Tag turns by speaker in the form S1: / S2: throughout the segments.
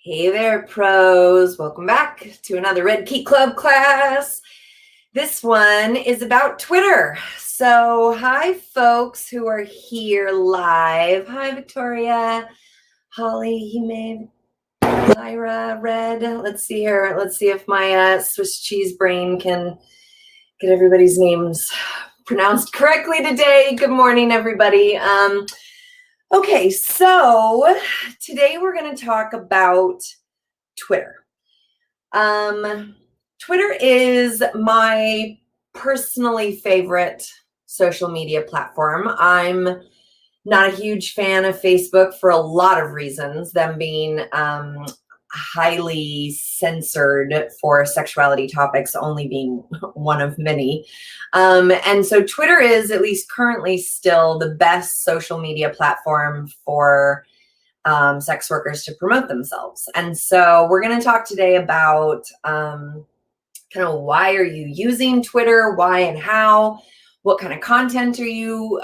S1: Hey there, pros. Welcome back to another Red Key Club class. This one is about Twitter. So, hi, folks who are here live. Hi, Victoria, Holly, Hume, Lyra, Red. Let's see here. Let's see if my Swiss cheese brain can get everybody's names pronounced correctly today. Good morning, everybody. Okay, so today we're going to talk about Twitter. Twitter is my personally favorite social media platform. I'm not a huge fan of Facebook for a lot of reasons, them being highly censored for sexuality topics, only being one of many. And so Twitter is, at least currently, still the best social media platform for sex workers to promote themselves. And so we're going to talk today about kind of why are you using Twitter, why and how, what kind of content are you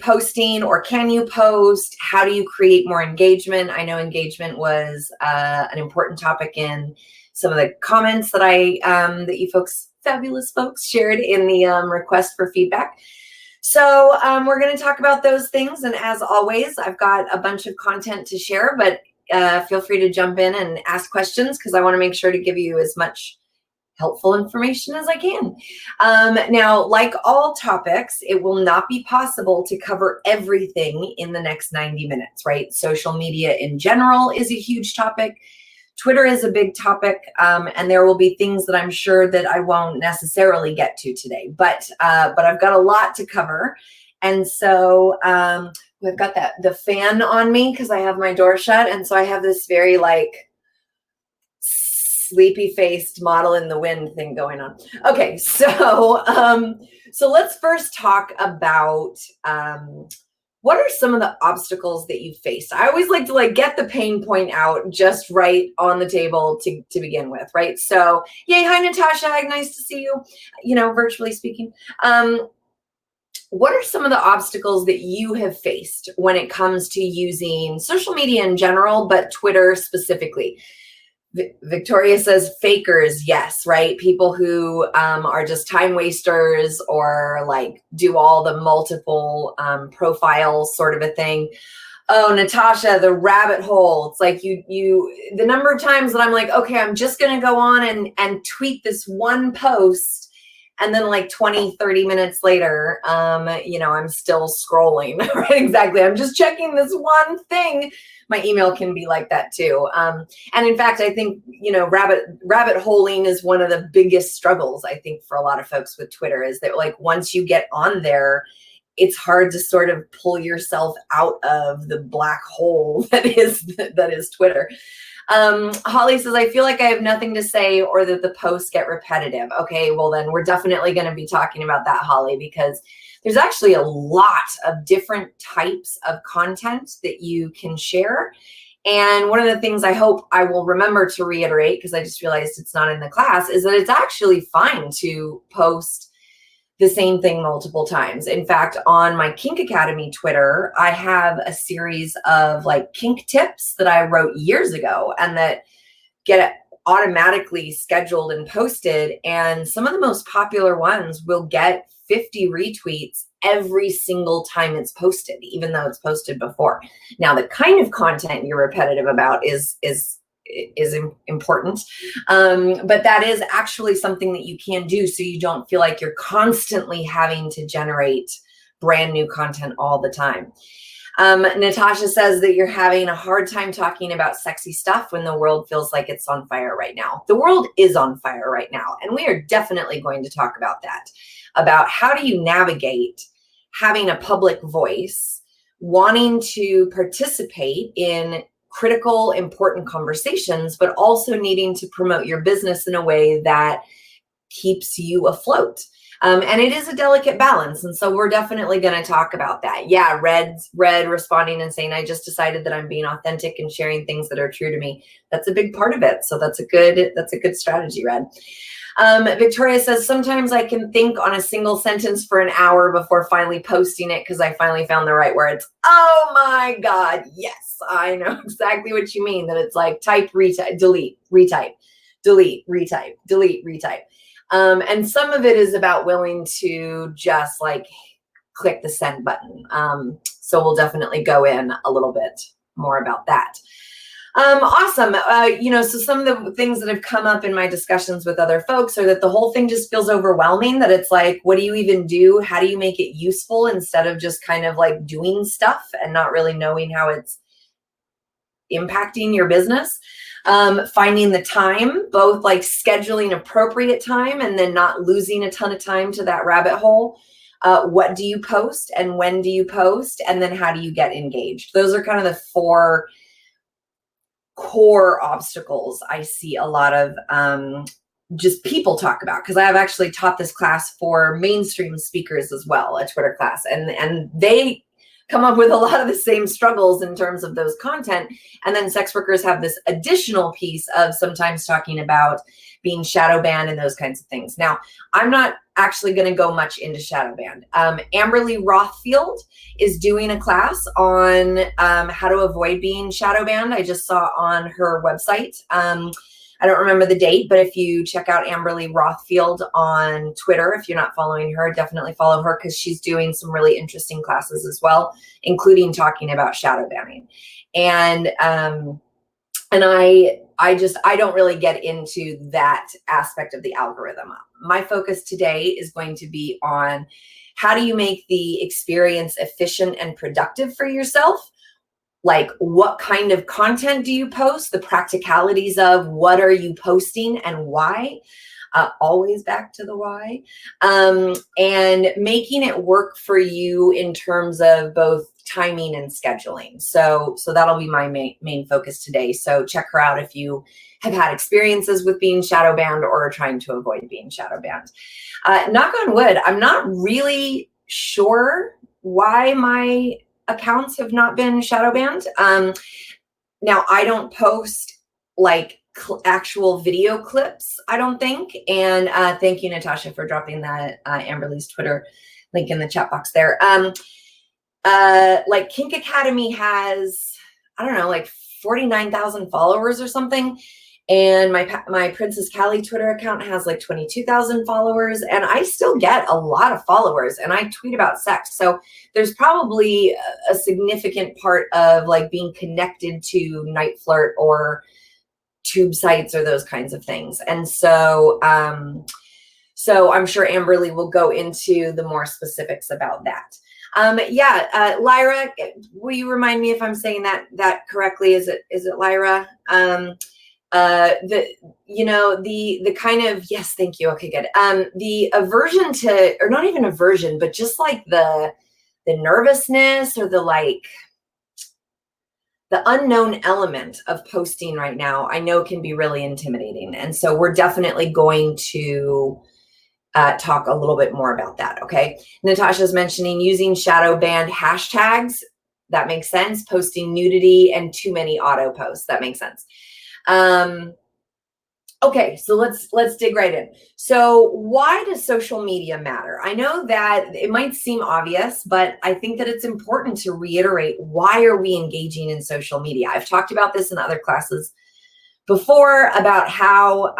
S1: posting, or can you post? How do you create more engagement? I know engagement was an important topic in some of the comments that that you folks, fabulous folks, shared in the request for feedback. So we're going to talk about those things. And as always, I've got a bunch of content to share, but feel free to jump in and ask questions because I want to make sure to give you as much helpful information as I can. Now, like all topics, it will not be possible to cover everything in the next 90 minutes, right? Social media in general is a huge topic. Twitter is a big topic, and there will be things that I'm sure that I won't necessarily get to today, but I've got a lot to cover. And so we've got the fan on me because I have my door shut, and so I have this very sleepy-faced model in the wind thing going on. Okay, so let's first talk about what are some of the obstacles that you faced? I always like to get the pain point out just right on the table to begin with, right? So, yay, hi, Natasha. Nice to see you, virtually speaking. What are some of the obstacles that you have faced when it comes to using social media in general, but Twitter specifically? Victoria says fakers, yes, right? People who are just time wasters or do all the multiple profiles sort of a thing. Oh, Natasha, the rabbit hole. It's like the number of times that I'm like, okay, I'm just going to go on and tweet this one post. And then 20, 30 minutes later, I'm still scrolling, right? Exactly. I'm just checking this one thing. My email can be like that too. And in fact, I think, rabbit holing is one of the biggest struggles, I think, for a lot of folks with Twitter is that once you get on there, it's hard to sort of pull yourself out of the black hole that is Twitter. Holly says, I feel like I have nothing to say or that the posts get repetitive. Okay, well then we're definitely going to be talking about that, Holly, because there's actually a lot of different types of content that you can share. And one of the things I hope I will remember to reiterate, because I just realized it's not in the class, is that it's actually fine to post the same thing multiple times. In fact, on my Kink Academy Twitter, I have a series of kink tips that I wrote years ago and that get automatically scheduled and posted. And some of the most popular ones will get 50 retweets every single time it's posted, even though it's posted before. Now, the kind of content you're repetitive about is important, but that is actually something that you can do so you don't feel like you're constantly having to generate brand new content all the time. Natasha says that you're having a hard time talking about sexy stuff when the world feels like it's on fire right now. The world is on fire right now, and we are definitely going to talk about that, about how do you navigate having a public voice, wanting to participate in critical, important conversations, but also needing to promote your business in a way that keeps you afloat. And it is a delicate balance. And so we're definitely going to talk about that. Yeah, Red responding and saying, I just decided that I'm being authentic and sharing things that are true to me. That's a big part of it. So that's a good strategy, Red. Victoria says, sometimes I can think on a single sentence for an hour before finally posting it because I finally found the right words. Oh my God. Yes, I know exactly what you mean. That it's like type, retype, delete, retype, delete, retype, delete, retype. And some of it is about willing to just like click the send button. So we'll definitely go in a little bit more about that. Awesome. So some of the things that have come up in my discussions with other folks are that the whole thing just feels overwhelming, that it's like, what do you even do? How do you make it useful instead of just kind of like doing stuff and not really knowing how it's impacting your business? Finding the time, both like scheduling appropriate time and then not losing a ton of time to that rabbit hole. What do you post and when do you post? And then how do you get engaged? Those are kind of the 4 core obstacles I see a lot of just people talk about, because I have actually taught this class for mainstream speakers as well, a Twitter class, and they come up with a lot of the same struggles in terms of those content. And then sex workers have this additional piece of sometimes talking about being shadow banned and those kinds of things. Now, I'm not actually going to go much into shadow ban. Amberly Rothfield is doing a class on how to avoid being shadow banned. I just saw on her website. I don't remember the date, but if you check out Amberly Rothfield on Twitter, if you're not following her, definitely follow her, because she's doing some really interesting classes as well, including talking about shadow banning. And I don't really get into that aspect of the algorithm. My focus today is going to be on how do you make the experience efficient and productive for yourself? Like, what kind of content do you post? The practicalities of what are you posting and why? Always back to the why. And making it work for you in terms of both timing and scheduling. So that'll be my main focus today. So check her out if you have had experiences with being shadow banned or are trying to avoid being shadow banned. Knock on wood, I'm not really sure why my accounts have not been shadow banned. Now, I don't post like actual video clips, I don't think. And thank you, Natasha, for dropping that Amberly's Twitter link in the chat box there. Like Kink Academy has, I don't know, like 49,000 followers or something. And my Princess Callie Twitter account has like 22,000 followers, and I still get a lot of followers, and I tweet about sex. So there's probably a significant part of like being connected to Night Flirt or tube sites or those kinds of things. And so, so I'm sure Amberly will go into the more specifics about that. Lyra, will you remind me if I'm saying that correctly? Is it Lyra? The kind of, yes, thank you. Okay, good. The aversion to, or not even aversion, but just like the nervousness or the unknown element of posting right now, I know can be really intimidating. And so we're definitely going to talk a little bit more about that. Okay. Natasha's mentioning using shadow banned hashtags. That makes sense. Posting nudity and too many auto posts. That makes sense. Okay, so let's dig right in. So why does social media matter? I know that it might seem obvious, but I think that it's important to reiterate, why are we engaging in social media? I've talked about this in other classes before about how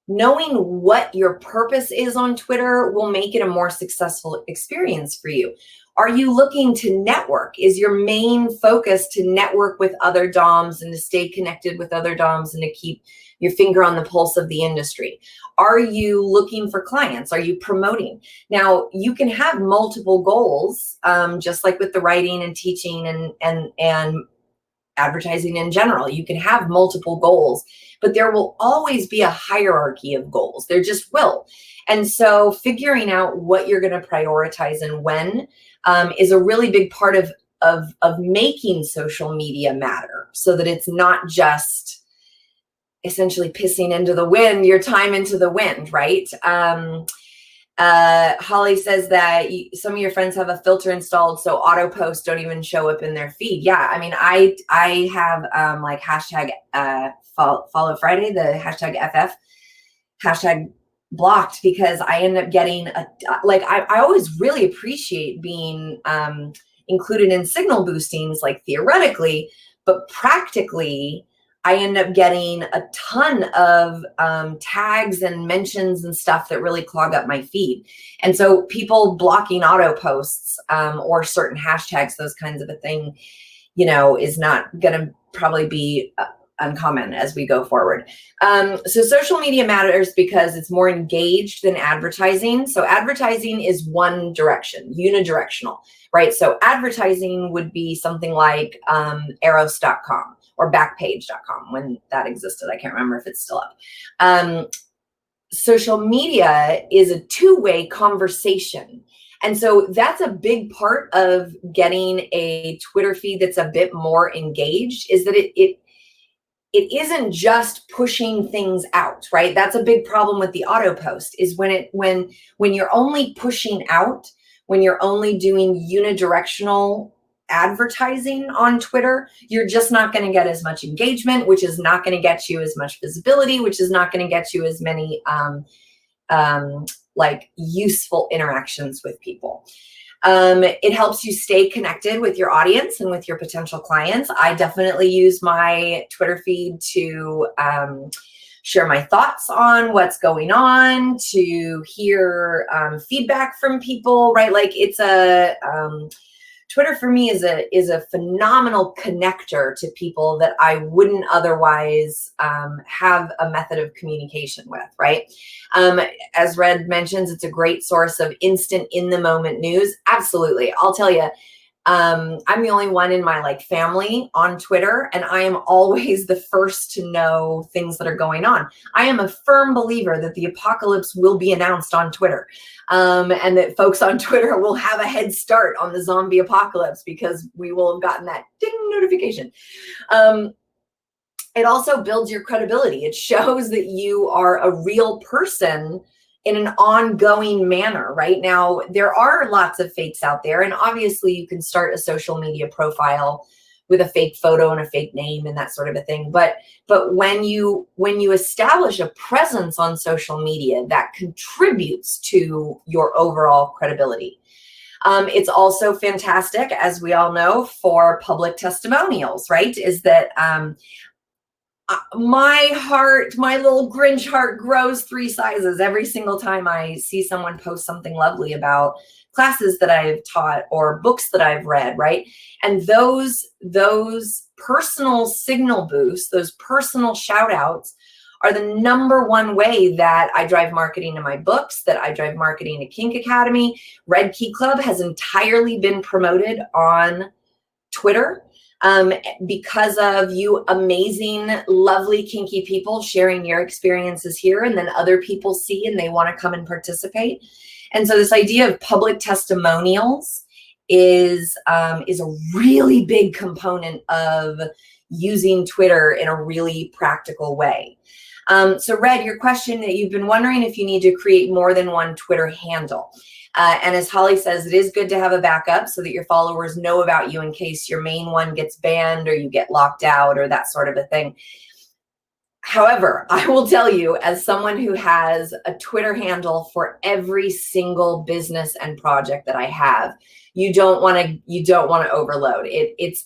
S1: knowing what your purpose is on Twitter will make it a more successful experience for you. Are you looking to network? Is your main focus to network with other DOMs and to stay connected with other DOMs and to keep your finger on the pulse of the industry? Are you looking for clients? Are you promoting? Now, you can have multiple goals, just like with the writing and teaching and advertising in general. You can have multiple goals, but there will always be a hierarchy of goals. There just will. And so figuring out what you're going to prioritize and when is a really big part of making social media matter, so that it's not just essentially pissing into the wind, your time into the wind, right? Holly says that some of your friends have a filter installed, so auto posts don't even show up in their feed. Yeah, I mean, I have like hashtag follow Friday, the hashtag FF, hashtag blocked, because I end up getting I always really appreciate being included in signal boostings, like theoretically, but practically I end up getting a ton of tags and mentions and stuff that really clog up my feed. And so people blocking auto posts or certain hashtags, those kinds of a thing, you know, is not going to probably be uncommon as we go forward. So social media matters because it's more engaged than advertising. So advertising is one direction, unidirectional, right? So advertising would be something like Eros.com or Backpage.com when that existed. I can't remember if it's still up. Social media is a two-way conversation. And so that's a big part of getting a Twitter feed that's a bit more engaged, is that it isn't just pushing things out, right? That's a big problem with the auto post, is when you're only pushing out, when you're only doing unidirectional advertising on Twitter, you're just not going to get as much engagement, which is not going to get you as much visibility, which is not going to get you as many like useful interactions with people. It helps you stay connected with your audience and with your potential clients. I definitely use my Twitter feed to share my thoughts on what's going on, to hear feedback from people, right? Like it's a Twitter for me is a phenomenal connector to people that I wouldn't otherwise have a method of communication with, right? As Red mentions, it's a great source of instant, in the moment news. Absolutely. I'll tell you, I'm the only one in my family on Twitter, and I am always the first to know things that are going on. I am a firm believer that the apocalypse will be announced on Twitter, and that folks on Twitter will have a head start on the zombie apocalypse because we will have gotten that ding notification. It also builds your credibility. It shows that you are a real person in an ongoing manner. Right now, there are lots of fakes out there, and obviously you can start a social media profile with a fake photo and a fake name and that sort of a thing. But when you establish a presence on social media, that contributes to your overall credibility. It's also fantastic, as we all know, for public testimonials, right? Is that my little Grinch heart grows 3 sizes every single time I see someone post something lovely about classes that I've taught or books that I've read, right? And those personal signal boosts, those personal shout outs are the number one way that I drive marketing to my books, that I drive marketing to Kink Academy. Red Key Club has entirely been promoted on Twitter. Because of you amazing, lovely, kinky people sharing your experiences here, and then other people see and they want to come and participate. And so this idea of public testimonials is a really big component of using Twitter in a really practical way. So Red, your question that you've been wondering if you need to create more than one Twitter handle. And as Holly says, it is good to have a backup so that your followers know about you in case your main one gets banned or you get locked out or that sort of a thing. However, I will tell you, as someone who has a Twitter handle for every single business and project that I have, you don't want to overload it. It's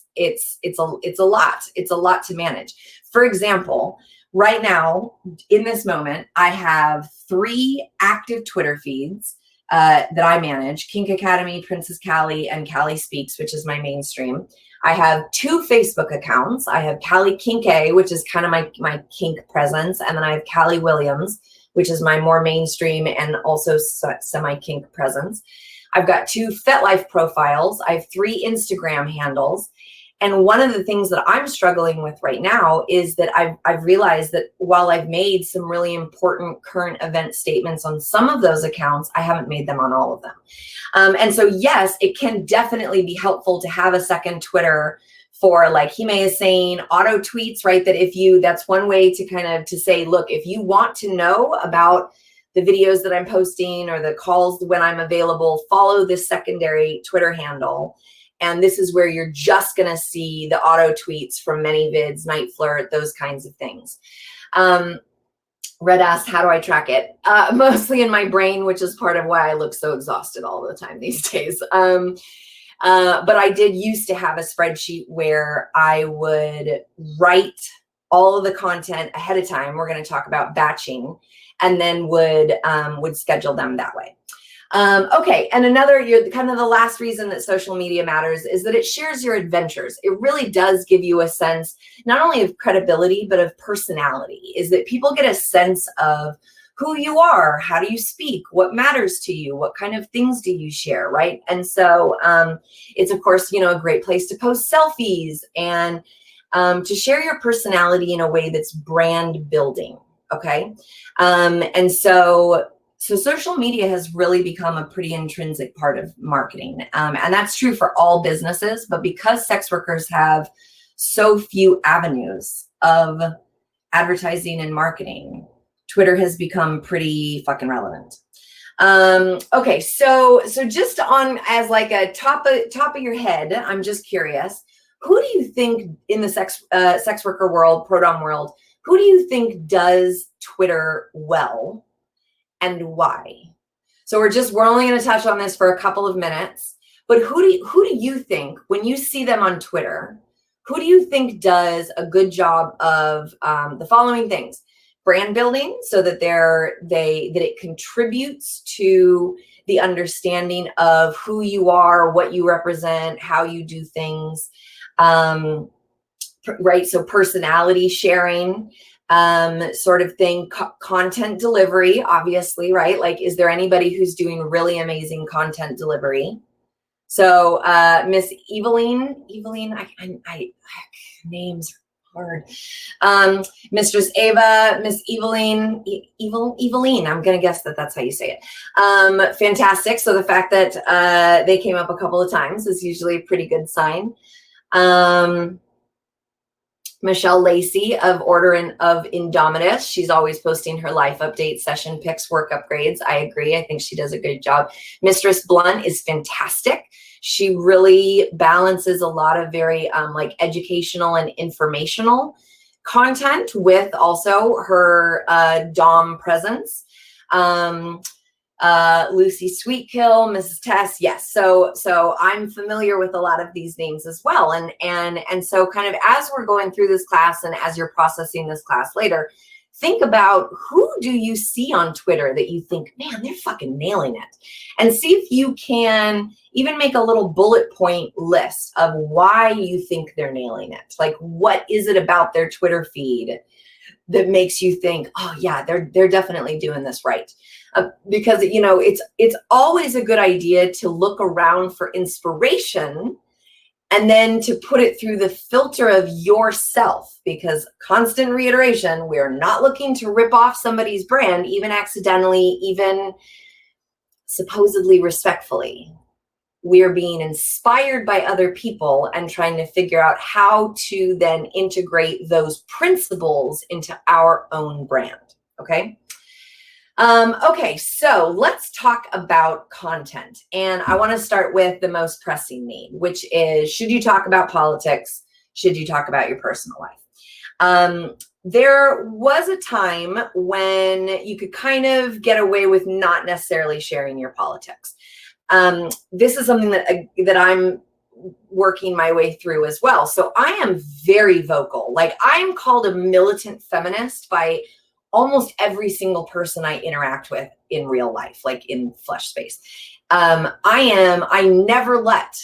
S1: a lot. It's a lot to manage. For example, right now, in this moment, I have 3 active Twitter feeds that I manage: Kink Academy, Princess Callie, and Callie Speaks, which is my mainstream. I have 2 Facebook accounts. I have Callie Kinke, which is kind of my kink presence, and then I have Callie Williams, which is my more mainstream and also semi-kink presence. I've got 2 FetLife profiles. I have 3 Instagram handles. And one of the things that I'm struggling with right now is that I've realized that while I've made some really important current event statements on some of those accounts, I haven't made them on all of them. And so, yes, it can definitely be helpful to have a second Twitter for, like Hime is saying, auto tweets, right? That's one way to kind of to say, look, if you want to know about the videos that I'm posting or the calls when I'm available, follow this secondary Twitter handle. And this is where you're just going to see the auto tweets from ManyVids, Night Flirt, those kinds of things. Red asked, how do I track it? Mostly in my brain, which is part of why I look so exhausted all the time these days. But I did used to have a spreadsheet where I would write all of the content ahead of time. We're going to talk about batching, and then would schedule them that way. Okay, and kind of the last reason that social media matters is that it shares your adventures. It really does give you a sense, not only of credibility, but of personality, is that people get a sense of who you are, how do you speak, what matters to you, what kind of things do you share, right? And so it's, of course, a great place to post selfies and to share your personality in a way that's brand building, okay? And so social media has really become a pretty intrinsic part of marketing. And that's true for all businesses, but because sex workers have so few avenues of advertising and marketing, Twitter has become pretty fucking relevant. Okay, so just on as like a top of your head, I'm just curious, who do you think in the sex worker world, pro-dom world, who do you think does Twitter well? And why? So we're only going to touch on this for a couple of minutes, but who do you think, when you see them on Twitter, who do you think does a good job of the following things? Brand building, so that it contributes to the understanding of who you are, what you represent, how you do things, right? So personality sharing, sort of thing, content delivery, obviously, right? Like, is there anybody who's doing really amazing content delivery? So Miss Eveline, I names are hard. Mistress Ava, Miss Eveline, I'm gonna guess that's how you say it. Fantastic. So the fact that they came up a couple of times is usually a pretty good sign. Michelle Lacey of Order of Indomitus. She's always posting her life updates, session pics, work upgrades. I agree. I think she does a good job. Mistress Blunt is fantastic. She really balances a lot of very like educational and informational content with also her Dom presence. Lucy Sweetkill, Mrs. Tess, yes. So I'm familiar with a lot of these names as well. And so kind of as we're going through this class and as you're processing this class later, think about who do you see on Twitter that you think, man, they're fucking nailing it. And see if you can even make a little bullet point list of why you think they're nailing it. Like, what is it about their Twitter feed that makes you think, oh yeah, they're definitely doing this right? Because it's always a good idea to look around for inspiration and then to put it through the filter of yourself, because constant reiteration, we're not looking to rip off somebody's brand, even accidentally, even supposedly respectfully. We're being inspired by other people and trying to figure out how to then integrate those principles into our own brand, okay? Okay, so let's talk about content. And I want to start with the most pressing need, which is, should you talk about politics? Should you talk about your personal life? There was a time when you could kind of get away with not necessarily sharing your politics. This is something that I'm working my way through as well. So I am very vocal. Like, I'm called a militant feminist by almost every single person I interact with in real life, like in flesh space. I never let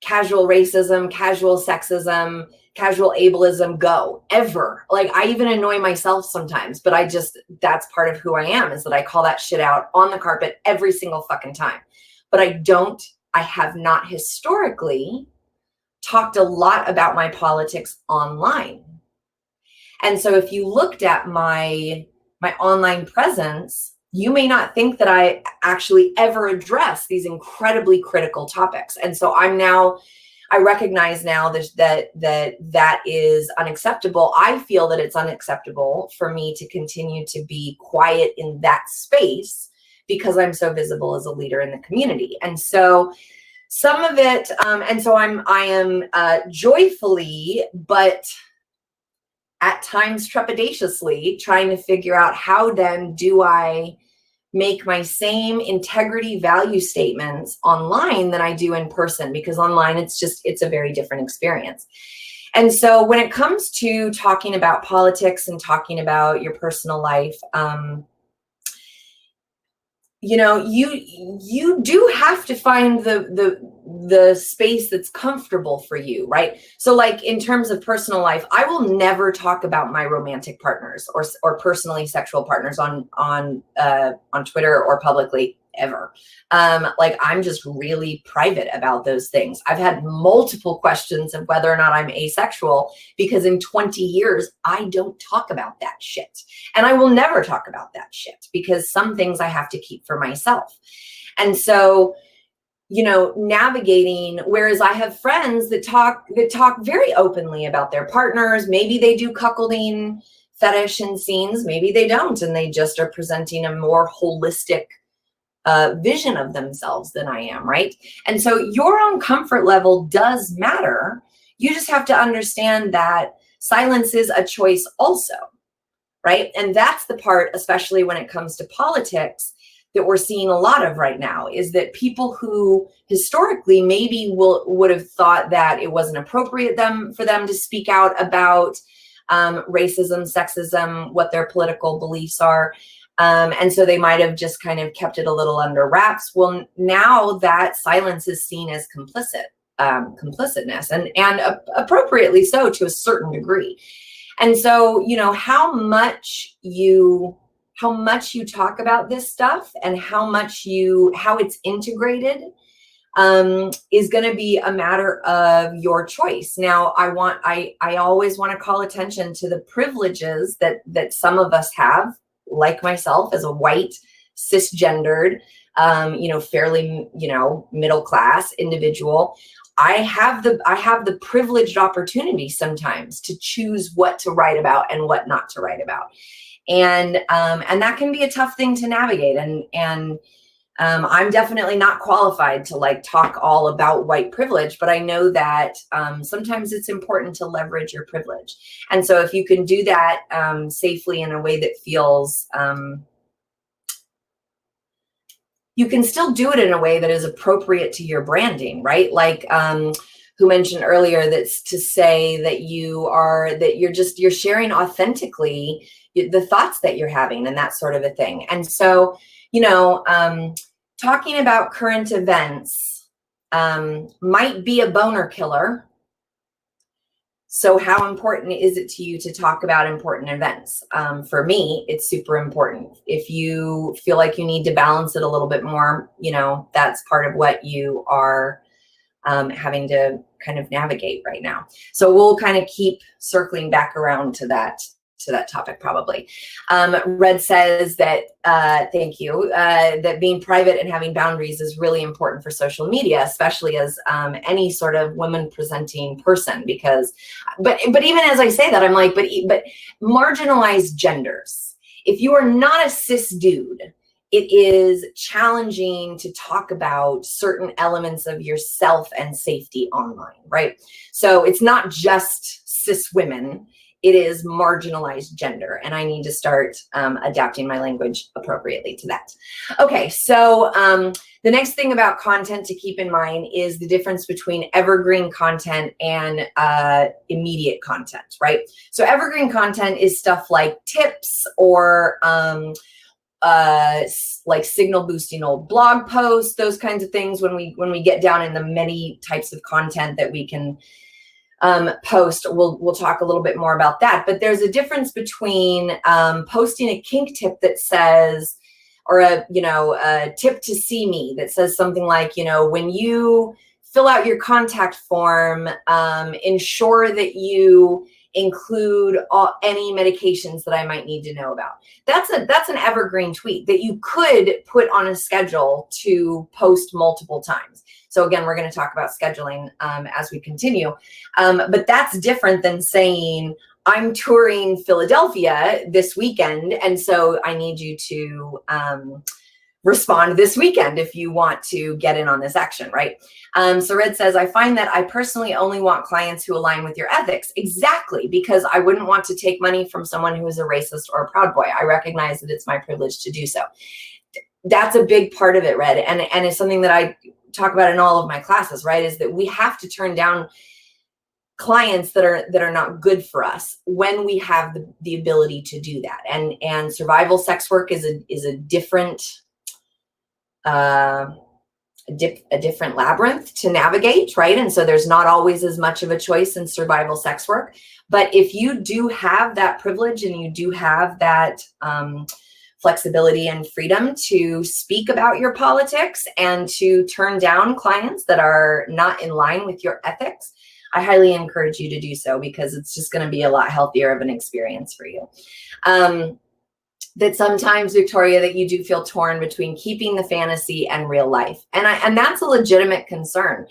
S1: casual racism, casual sexism, casual ableism go, ever. Like, I even annoy myself sometimes, but that's part of who I am, is that I call that shit out on the carpet every single fucking time. But I have not historically talked a lot about my politics online. And so if you looked at my online presence, you may not think that I actually ever address these incredibly critical topics. And so I'm now I recognize now that is unacceptable. I feel that it's unacceptable for me to continue to be quiet in that space because I'm so visible as a leader in the community. And so some of it, and so I am joyfully, but at times trepidatiously trying to figure out how then do I make my same integrity value statements online than I do in person, because online it's a very different experience. And so when it comes to talking about politics and talking about your personal life, you do have to find the space that's comfortable for you, right? So like in terms of personal life, I will never talk about my romantic partners or personally sexual partners on Twitter or publicly ever. Like I'm just really private about those things. I've had multiple questions of whether or not I'm asexual because in 20 years, I don't talk about that shit. And I will never talk about that shit because some things I have to keep for myself. And so, navigating, whereas I have friends that talk very openly about their partners. Maybe they do cuckolding fetish and scenes, maybe they don't, and they just are presenting a more holistic vision of themselves than I am, right? And so your own comfort level does matter. You just have to understand that silence is a choice also, right? And that's the part, especially when it comes to politics, that we're seeing a lot of right now, is that people who historically maybe would have thought that it wasn't appropriate for them to speak out about racism, sexism, what their political beliefs are. And so they might have just kind of kept it a little under wraps. Well, now that silence is seen as complicitness and appropriately so to a certain degree. And so, how much you talk about this stuff and how it's integrated is going to be a matter of your choice. Now, I always want to call attention to the privileges that some of us have, like myself as a white, cisgendered, fairly, middle class individual. I have the privileged opportunity sometimes to choose what to write about and what not to write about. And that can be a tough thing to navigate. And I'm definitely not qualified to talk all about white privilege, but I know that sometimes it's important to leverage your privilege. And so if you can do that safely in a way that feels, you can still do it in a way that is appropriate to your branding, right? Like who mentioned earlier that's to say that you're sharing authentically the thoughts that you're having and that sort of a thing. And so, talking about current events might be a boner killer. So how important is it to you to talk about important events? For me, it's super important. If you feel like you need to balance it a little bit more, that's part of what you are having to kind of navigate right now. So we'll kind of keep circling back around to that topic probably. Red says that, thank you, that being private and having boundaries is really important for social media, especially as any sort of women presenting person, because, but even as I say that, I'm like, but marginalized genders, if you are not a cis dude, it is challenging to talk about certain elements of yourself and safety online, right? So it's not just cis women, it is marginalized gender, and I need to start adapting my language appropriately to that. Okay, so the next thing about content to keep in mind is the difference between evergreen content and immediate content, right? So evergreen content is stuff like tips or like signal boosting old blog posts, those kinds of things. When we get down in the many types of content that we can post, we'll talk a little bit more about that. But there's a difference between posting a kink tip that says, or a tip to see me that says something like, when you fill out your contact form, ensure that you include any medications that I might need to know about. That's an evergreen tweet that you could put on a schedule to post multiple times. So again, we're going to talk about scheduling as we continue. But that's different than saying, I'm touring Philadelphia this weekend, and so I need you to respond this weekend if you want to get in on this action, right? So Red says, I find that I personally only want clients who align with your ethics. Exactly, because I wouldn't want to take money from someone who is a racist or a Proud Boy. I recognize that it's my privilege to do so. That's a big part of it, Red, and it's something that I talk about in all of my classes, right? Is that we have to turn down clients that are not good for us when we have the ability to do that. And survival sex work is a different a different labyrinth to navigate, right? And so there's not always as much of a choice in survival sex work. But if you do have that privilege and you do have that flexibility and freedom to speak about your politics and to turn down clients that are not in line with your ethics, I highly encourage you to do so, because it's just going to be a lot healthier of an experience for you. That sometimes, Victoria, that you do feel torn between keeping the fantasy and real life. And that's a legitimate concern.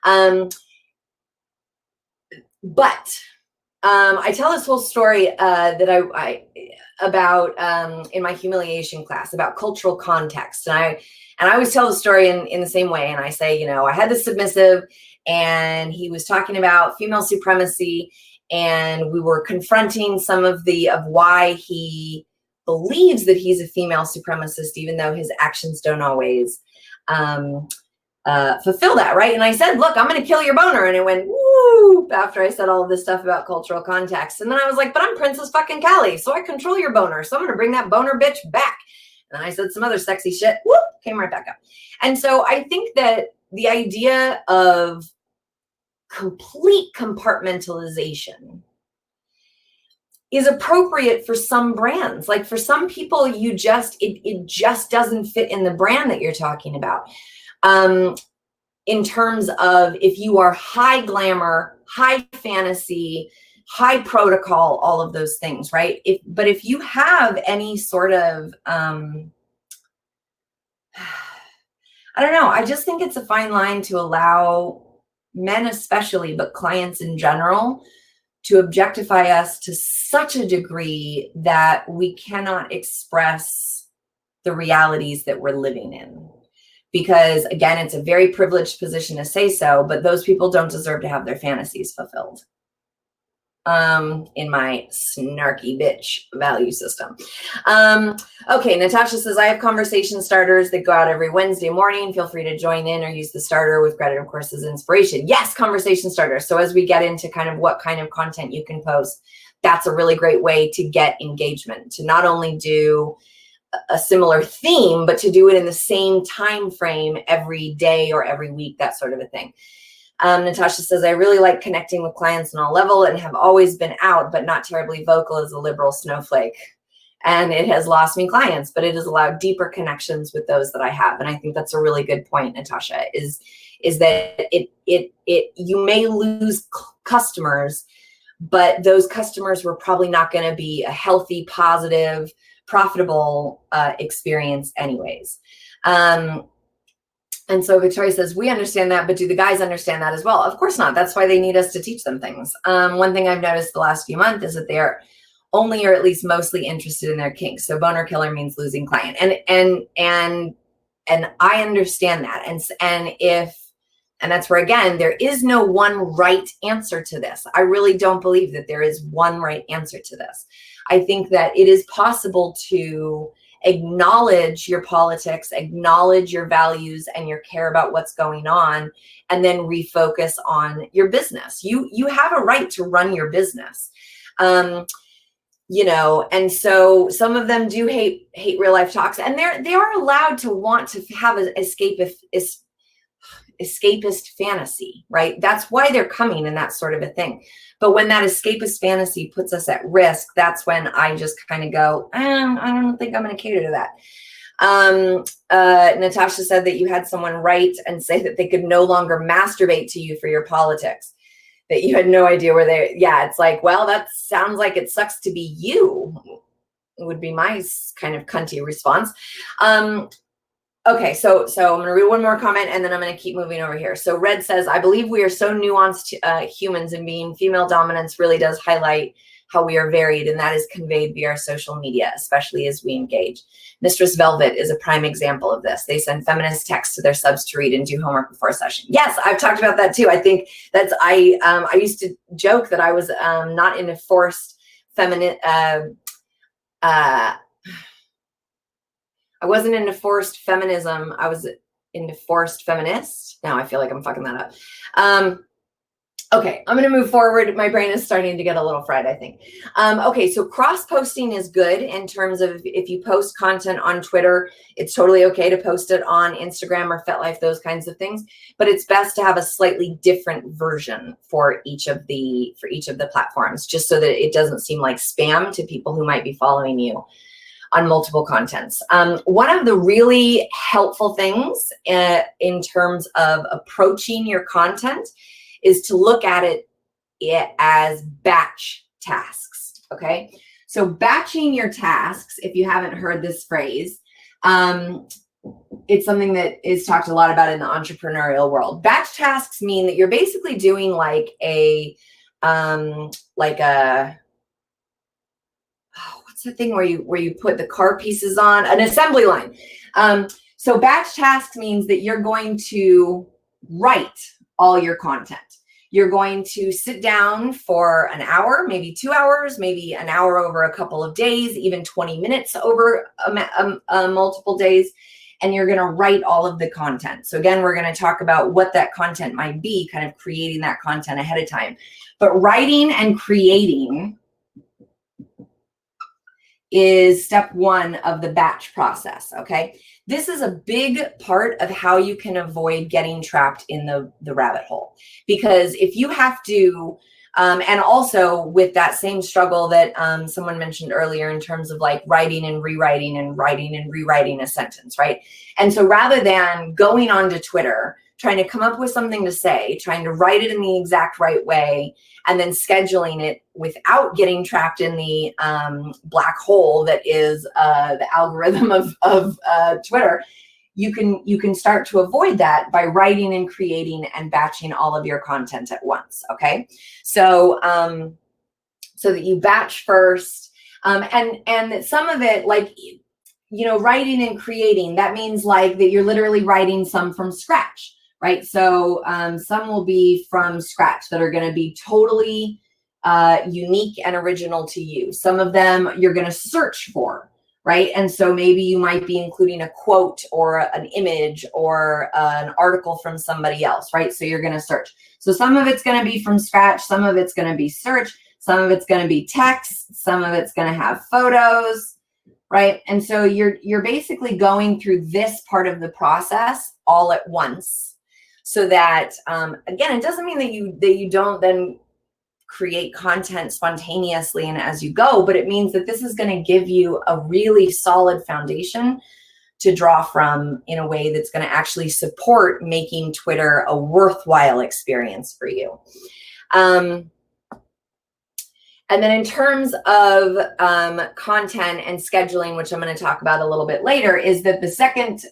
S1: But I tell this whole story that I about in my humiliation class about cultural context. And I always tell the story in the same way. And I say, you know, I had this submissive and he was talking about female supremacy, and we were confronting some of why he believes that he's a female supremacist, even though his actions don't always fulfill that, right? And I said, look, I'm going to kill your boner. And it went, woo, after I said all of this stuff about cultural context. And then I was like, but I'm Princess fucking Callie, so I control your boner. So I'm going to bring that boner bitch back. And I said some other sexy shit, whoop, came right back up. And so I think that the idea of complete compartmentalization is appropriate for some brands. Like for some people, it just doesn't fit in the brand that you're talking about. In terms of if you are high glamour, high fantasy, high protocol, all of those things, right? But if you have any sort of, I don't know, I just think it's a fine line to allow men especially, but clients in general, to objectify us to such a degree that we cannot express the realities that we're living in. Because again, it's a very privileged position to say so, but those people don't deserve to have their fantasies fulfilled. In my snarky bitch value system. Okay, Natasha says, I have conversation starters that go out every Wednesday morning. Feel free to join in or use the starter with credit, of course, as inspiration. Yes, conversation starters. So as we get into kind of what kind of content you can post, that's a really great way to get engagement, to not only do a similar theme, but to do it in the same time frame every day or every week, that sort of a thing. Natasha says, I really like connecting with clients on all level and have always been out, but not terribly vocal as a liberal snowflake. And it has lost me clients, but it has allowed deeper connections with those that I have. And I think that's a really good point, Natasha, is that you may lose customers, but those customers were probably not going to be a healthy, positive, profitable experience anyways. And so Victoria says, we understand that, but do the guys understand that as well? Of course not. That's why they need us to teach them things. One thing I've noticed the last few months is that they're only or at least mostly interested in their kinks. So boner killer means losing client. And I understand that. And that's where, again, there is no one right answer to this. I really don't believe that there is one right answer to this. I think that it is possible to acknowledge your politics, acknowledge your values and your care about what's going on, and then refocus on your business. You have a right to run your business. You know, and so some of them do hate real life talks, and they are allowed to want to have an escapist fantasy, right? That's why they're coming and that sort of a thing. But when that escapist fantasy puts us at risk, that's when I just kind of go, I don't think I'm going to cater to that. Natasha said that you had someone write and say that they could no longer masturbate to you for your politics. that you had no idea where they, yeah, it's like, well, that sounds like it sucks to be you, would be my kind of cunty response. Okay, so I'm going to read one more comment and then I'm going to keep moving over here. So Red says, I believe we are so nuanced humans, and being female dominance really does highlight how we are varied, and that is conveyed via our social media, especially as we engage. Mistress Velvet is a prime example of this. They send feminist texts to their subs to read and do homework before a session. Yes, I've talked about that too. I think that's, I used to joke that I was not into forced feminine, I wasn't into forced feminism. I was into forced feminist. Now I feel like I'm fucking that up. Okay, I'm going to move forward. My brain is starting to get a little fried, I think. Okay, so cross-posting is good in terms of if you post content on Twitter, it's totally okay to post it on Instagram or FetLife, those kinds of things. But it's best to have a slightly different version for each of the platforms, just so that it doesn't seem like spam to people who might be following you on multiple contents. One of the really helpful things in terms of approaching your content is to look at it as batch tasks, okay? So batching your tasks, if you haven't heard this phrase, it's something that is talked a lot about in the entrepreneurial world. Batch tasks mean that you're basically doing like a what's the thing where you put the car pieces on an assembly line. So batch tasks means that you're going to write all your content. You're going to sit down for an hour, maybe 2 hours, maybe an hour over a couple of days, even 20 minutes over multiple days, and you're going to write all of the content. So again, we're going to talk about what that content might be, kind of creating that content ahead of time. But writing and creating is step one of the batch process, okay? This is a big part of how you can avoid getting trapped in the rabbit hole. Because if you have to, and also with that same struggle that someone mentioned earlier in terms of like writing and rewriting and writing and rewriting a sentence, right? And so rather than going onto Twitter, trying to come up with something to say, trying to write it in the exact right way, and then scheduling it without getting trapped in the black hole that is the algorithm of Twitter, you can start to avoid that by writing and creating and batching all of your content at once, okay? So, so that you batch first, and some of it, like, you know, writing and creating, that means like that you're literally writing some from scratch. Right, so some will be from scratch that are going to be totally unique and original to you. Some of them you're going to search for, right? And so maybe you might be including a quote or an image or an article from somebody else, right? So you're going to search. So some of it's going to be from scratch, some of it's going to be search, some of it's going to be text, some of it's going to have photos, right? And so you're basically going through this part of the process all at once. So that, again, it doesn't mean that you don't then create content spontaneously and as you go, but it means that this is going to give you a really solid foundation to draw from in a way that's going to actually support making Twitter a worthwhile experience for you. And then in terms of content and scheduling, which I'm going to talk about a little bit later, is that the second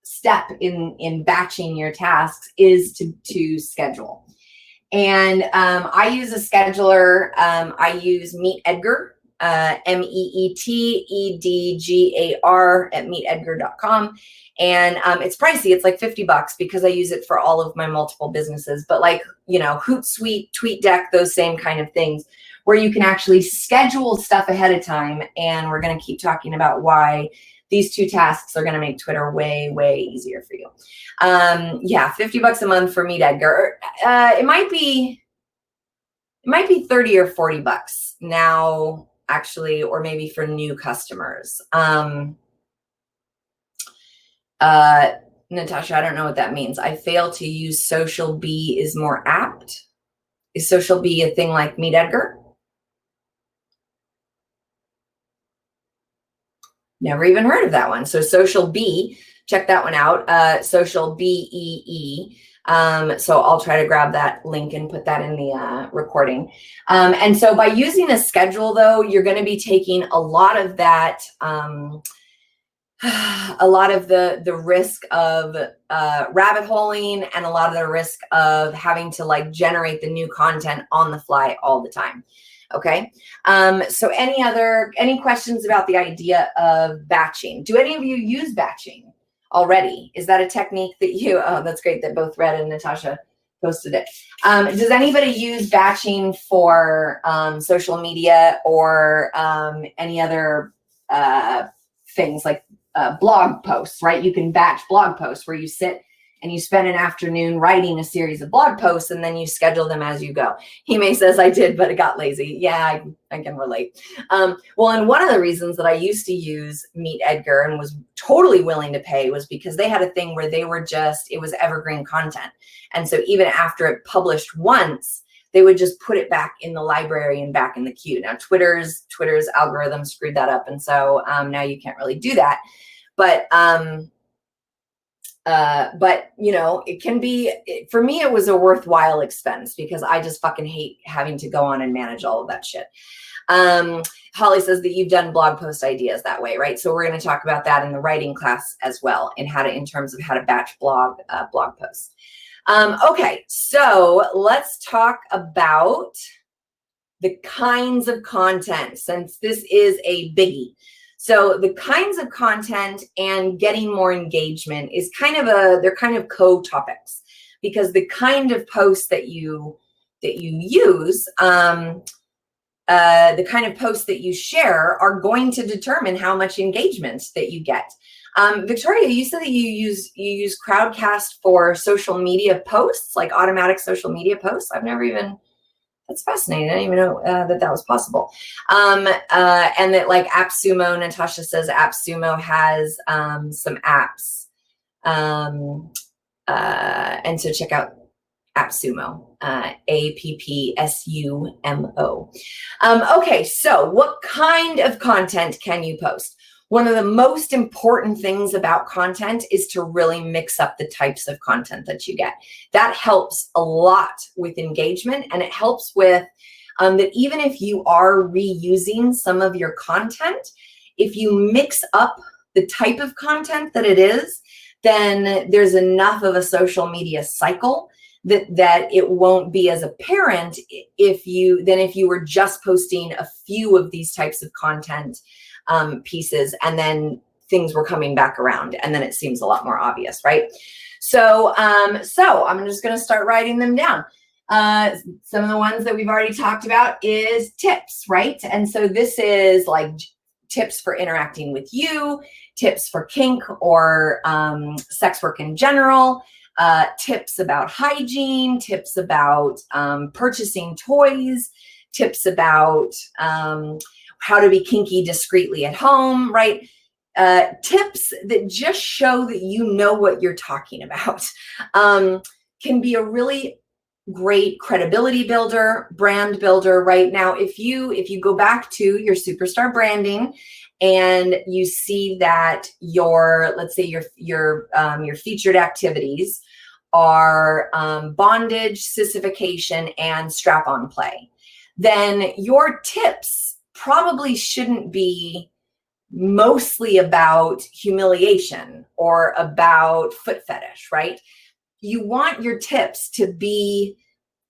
S1: step in batching your tasks is to schedule. And I use a scheduler. I use Meet Edgar, MEETEDGAR at meetedgar.com. And it's pricey. It's like $50 because I use it for all of my multiple businesses. But like, you know, Hootsuite, TweetDeck, those same kind of things where you can actually schedule stuff ahead of time. And we're going to keep talking about why these two tasks are going to make Twitter way, way easier for you. Yeah, $50 a month for Meet Edgar. It might be 30 or $40 now, actually, or maybe for new customers. Natasha, I don't know what that means. I fail to use Social Bee is more apt. Is Social Bee a thing like Meet Edgar? Never even heard of that one. So Social Bee, check that one out. Social BEE. So I'll try to grab that link and put that in the recording. And so by using a schedule, though, you're going to be taking a lot of that, a lot of the risk of rabbit holing, and a lot of the risk of having to like generate the new content on the fly all the time. Okay. So any questions about the idea of batching? Do any of you use batching already? Is that a technique that you, oh, that's great that both Red and Natasha posted it. Does anybody use batching for social media or any other things like blog posts, right? You can batch blog posts where you sit and you spend an afternoon writing a series of blog posts and then you schedule them as you go. Hime says, I did, but it got lazy. Yeah, I can relate. Well, and one of the reasons that I used to use Meet Edgar and was totally willing to pay was because they had a thing where they were just, it was evergreen content. And so even after it published once, they would just put it back in the library and back in the queue. Now, Twitter's algorithm screwed that up. And so now you can't really do that. But you know, it can be, for me, it was a worthwhile expense because I just fucking hate having to go on and manage all of that shit. Holly says that you've done blog post ideas that way, right? So we're going to talk about that in the writing class as well, and how to, in terms of how to batch blog posts. Okay, so let's talk about the kinds of content, since this is a biggie. So the kinds of content and getting more engagement is they're kind of co-topics, because the kind of posts that you use, the kind of posts that you share are going to determine how much engagement that you get. Victoria, you said that you use Crowdcast for social media posts, like automatic social media posts. I've never even, that's fascinating. I didn't even know that was possible. And that like AppSumo, Natasha says AppSumo has some apps. And so check out AppSumo, AppSumo. Okay, so what kind of content can you post? One of the most important things about content is to really mix up the types of content that you get. That helps a lot with engagement, and it helps with that even if you are reusing some of your content, if you mix up the type of content that it is, then there's enough of a social media cycle that it won't be as apparent if you were just posting a few of these types of content pieces, and then things were coming back around, and then it seems a lot more obvious, right? So I'm just going to start writing them down. Some of the ones that we've already talked about is tips, right? And so this is like tips for interacting with you, tips for kink or sex work in general, tips about hygiene, tips about purchasing toys, tips about how to be kinky discreetly at home, right? Tips that just show that you know what you're talking about can be a really great credibility builder, brand builder. Right now, if you go back to your superstar branding and you see that let's say your featured activities are bondage, sissification, and strap-on play, then your tips probably shouldn't be mostly about humiliation or about foot fetish, right? You want your tips to be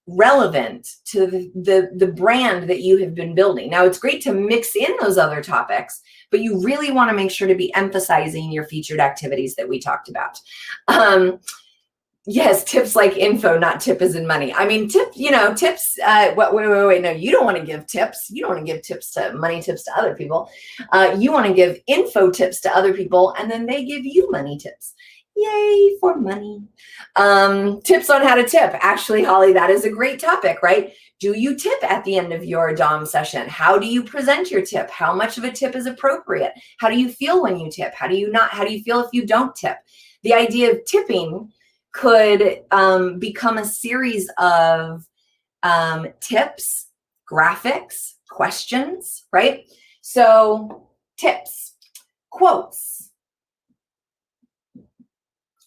S1: relevant to the brand that you have been building. Now, it's great to mix in those other topics, but you really want to make sure to be emphasizing your featured activities that we talked about. Yes, tips like info, not tip as in money. I mean, tips, wait. No, you don't want to give tips. You don't want to give money tips to other people. You want to give info tips to other people, and then they give you money tips. Yay for money. Tips on how to tip. Actually, Holly, that is a great topic, right? Do you tip at the end of your Dom session? How do you present your tip? How much of a tip is appropriate? How do you feel when you tip? How do you feel if you don't tip? The idea of tipping could become a series of tips, graphics, questions, right? So tips, quotes.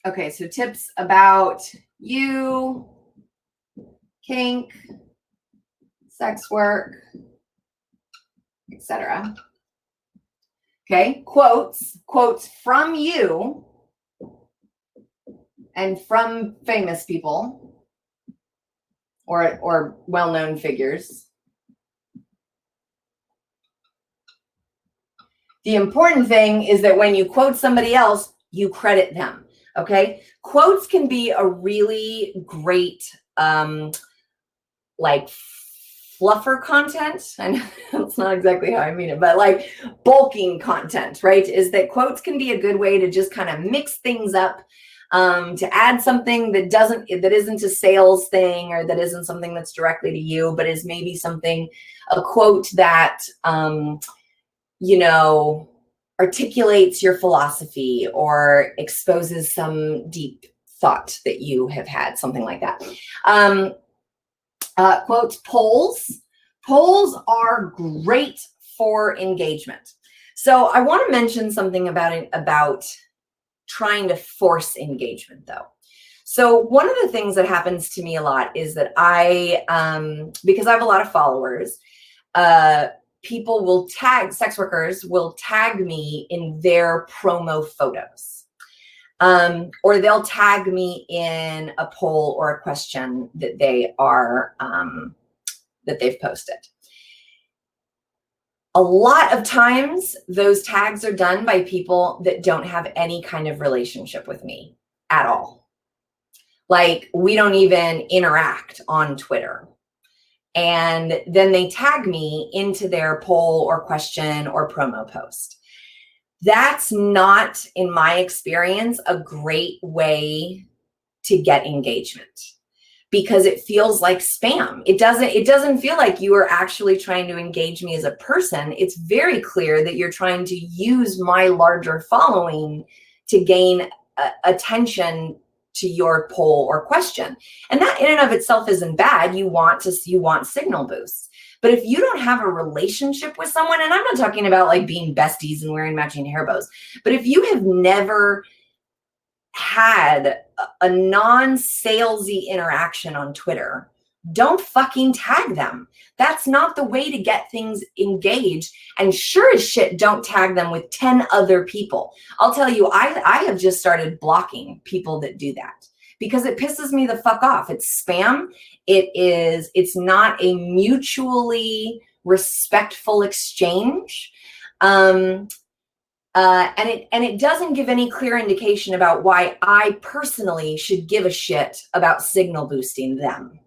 S1: Okay, so tips about you, kink, sex work, etc. Okay, quotes from you and from famous people or well-known figures. The important thing is that when you quote somebody else, you credit them. Okay, quotes can be a really great like fluffer content. And that's not exactly how I mean it, but like bulking content, right? Is that quotes can be a good way to just kind of mix things up, to add something that isn't a sales thing, or that isn't something that's directly to you, but is maybe a quote that articulates your philosophy or exposes some deep thought that you have had, something like that. Quotes, polls. Polls are great for engagement. So I want to mention something about trying to force engagement, though. So one of the things that happens to me a lot is that because I have a lot of followers, people will sex workers will tag me in their promo photos. Or they'll tag me in a poll or a question that they've posted. A lot of times those tags are done by people that don't have any kind of relationship with me at all. Like, we don't even interact on Twitter. And then they tag me into their poll or question or promo post. That's not, in my experience, a great way to get engagement, because it feels like spam. It doesn't feel like you are actually trying to engage me as a person. It's very clear that you're trying to use my larger following to gain attention to your poll or question. And that in and of itself isn't bad. You want signal boosts. But if you don't have a relationship with someone, and I'm not talking about like being besties and wearing matching hair bows, but if you have never had a non-salesy interaction on Twitter, don't fucking tag them. That's not the way to get things engaged. And sure as shit, don't tag them with 10 other people. I'll tell you, I have just started blocking people that do that, because it pisses me the fuck off. It's spam. It's not a mutually respectful exchange. And it doesn't give any clear indication about why I personally should give a shit about signal boosting them.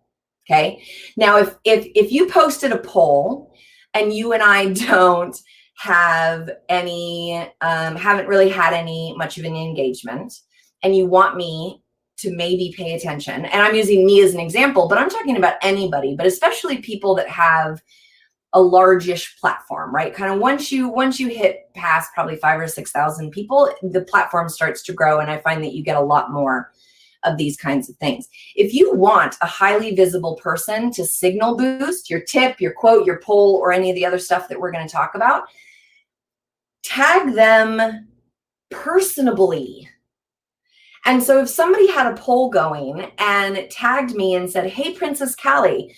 S1: Okay. Now, if you posted a poll and you and I don't have haven't really had much of an engagement, and you want me to maybe pay attention, and I'm using me as an example, but I'm talking about anybody, but especially people that have a largish platform, right? Kind of once you hit past probably 5,000 or 6,000 people, the platform starts to grow, and I find that you get a lot more of these kinds of things. If you want a highly visible person to signal boost your tip, your quote, your poll, or any of the other stuff that we're going to talk about, tag them personably. And so if somebody had a poll going and tagged me and said, "Hey, Princess Callie,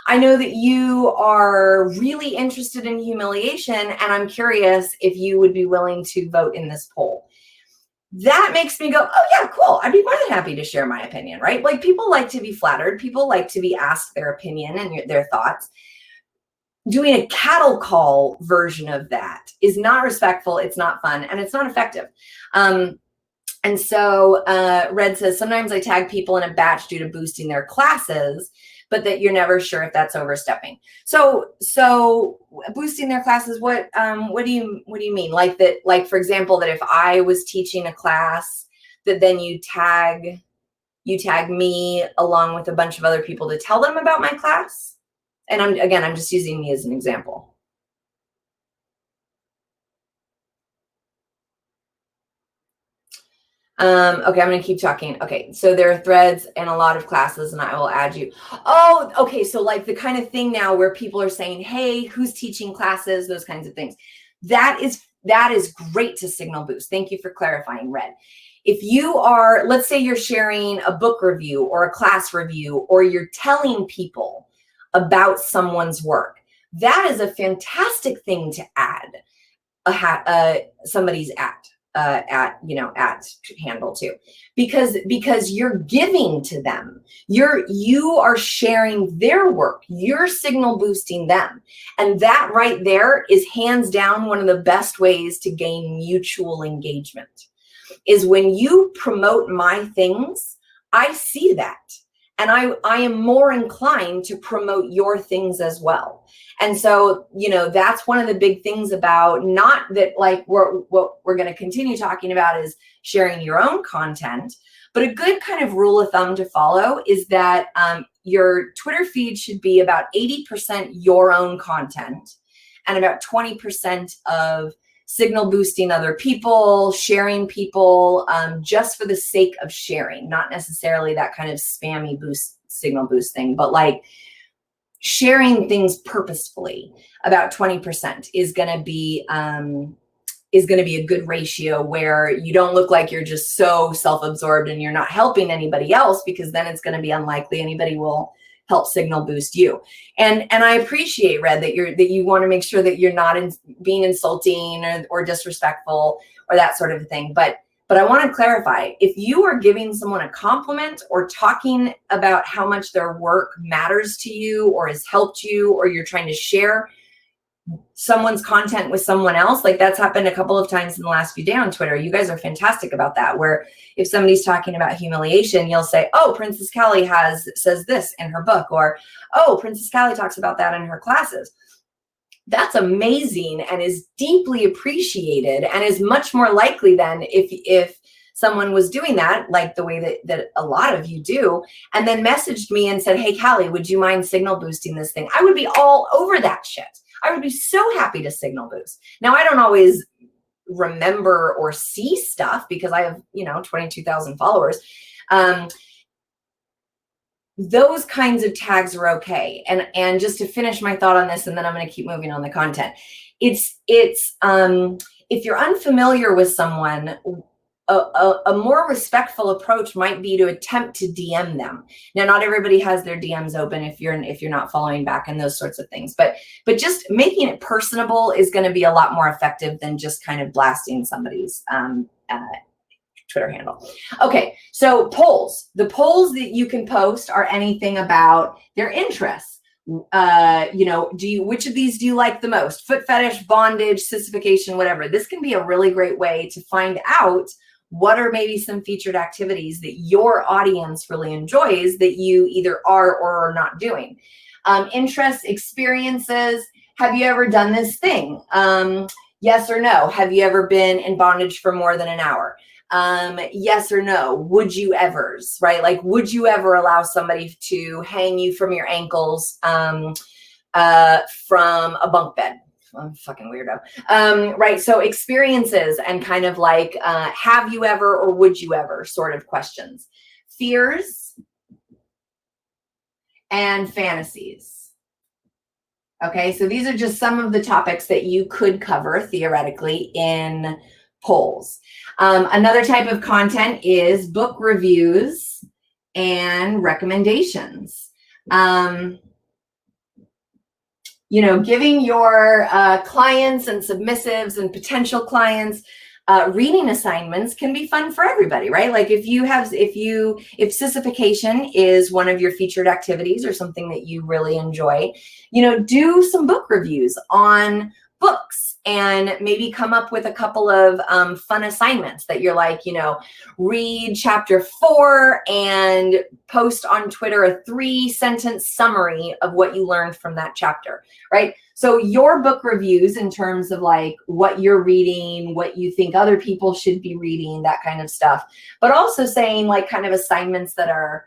S1: I know that you are really interested in humiliation, and I'm curious if you would be willing to vote in this poll." That makes me go, "Oh yeah, cool. I'd be more than happy to share my opinion," right? Like, people like to be flattered. People like to be asked their opinion and their thoughts. Doing a cattle call version of that is not respectful. It's not fun, and it's not effective. And so Red says, "Sometimes I tag people in a batch due to boosting their classes, but that you're never sure if that's overstepping." So boosting their classes, what do you mean? Like that, like, for example, that if I was teaching a class, that then you tag me along with a bunch of other people to tell them about my class? And I'm just using me as an example. Okay, I'm going to keep talking. Okay, so there are threads and a lot of classes, and I will add you. Oh, okay, so like the kind of thing now where people are saying, "Hey, who's teaching classes?" Those kinds of things. That is great to signal boost. Thank you for clarifying, Red. If you are, let's say you're sharing a book review or a class review, or you're telling people about someone's work, that is a fantastic thing to add somebody's at handle to, because you're giving to them. You are sharing their work. You're signal boosting them. And that right there is hands down one of the best ways to gain mutual engagement, is when you promote my things, I see that. And I am more inclined to promote your things as well. And so, that's one of the big things about, not that like what we're going to continue talking about is sharing your own content, but a good kind of rule of thumb to follow is that your Twitter feed should be about 80% your own content and about 20% of signal boosting other people, sharing people, just for the sake of sharing, not necessarily that kind of spammy signal boost thing, but like sharing things purposefully. About 20% is going to be a good ratio, where you don't look like you're just so self-absorbed and you're not helping anybody else, because then it's going to be unlikely anybody will help signal boost you. And I appreciate, Red, that you want to make sure that you're not being insulting or disrespectful or that sort of thing. But I want to clarify, if you are giving someone a compliment or talking about how much their work matters to you or has helped you, or you're trying to share someone's content with someone else, like that's happened a couple of times in the last few days on Twitter. You guys are fantastic about that, where if somebody's talking about humiliation, you'll say, oh, Princess Callie says this in her book, or, oh, Princess Callie talks about that in her classes. That's amazing and is deeply appreciated, and is much more likely than if someone was doing that, like the way that a lot of you do, and then messaged me and said, hey, Callie, would you mind signal boosting this thing? I would be all over that shit. I would be so happy to signal boost. Now, I don't always remember or see stuff because I have, 22,000 followers. Those kinds of tags are okay. And just to finish my thought on this, and then I'm going to keep moving on the content. It's if you're unfamiliar with someone, a more respectful approach might be to attempt to DM them. Now, not everybody has their DMs open if you're not following back and those sorts of things, but just making it personable is going to be a lot more effective than just kind of blasting somebody's Twitter handle. Okay, so polls. The polls that you can post are anything about their interests. Which of these do you like the most? Foot fetish, bondage, sissification, whatever. This can be a really great way to find out what are maybe some featured activities that your audience really enjoys that you either are or are not doing. Interests, experiences. Have you ever done this thing? Yes or no. Have you ever been in bondage for more than an hour? Yes or no. Would you evers, right? Like, would you ever allow somebody to hang you from your ankles from a bunk bed? I'm a fucking weirdo. Right. So experiences and kind of like, have you ever or would you ever sort of questions. Fears and fantasies. Okay. So these are just some of the topics that you could cover theoretically in polls. Another type of content is book reviews and recommendations. Giving your clients and submissives and potential clients reading assignments can be fun for everybody, right? Like if sissification is one of your featured activities or something that you really enjoy, do some book reviews on books and maybe come up with a couple of fun assignments that you're like, read chapter 4 and post on Twitter a 3-sentence summary of what you learned from that chapter, right? So your book reviews in terms of like what you're reading, what you think other people should be reading, that kind of stuff, but also saying like kind of assignments that are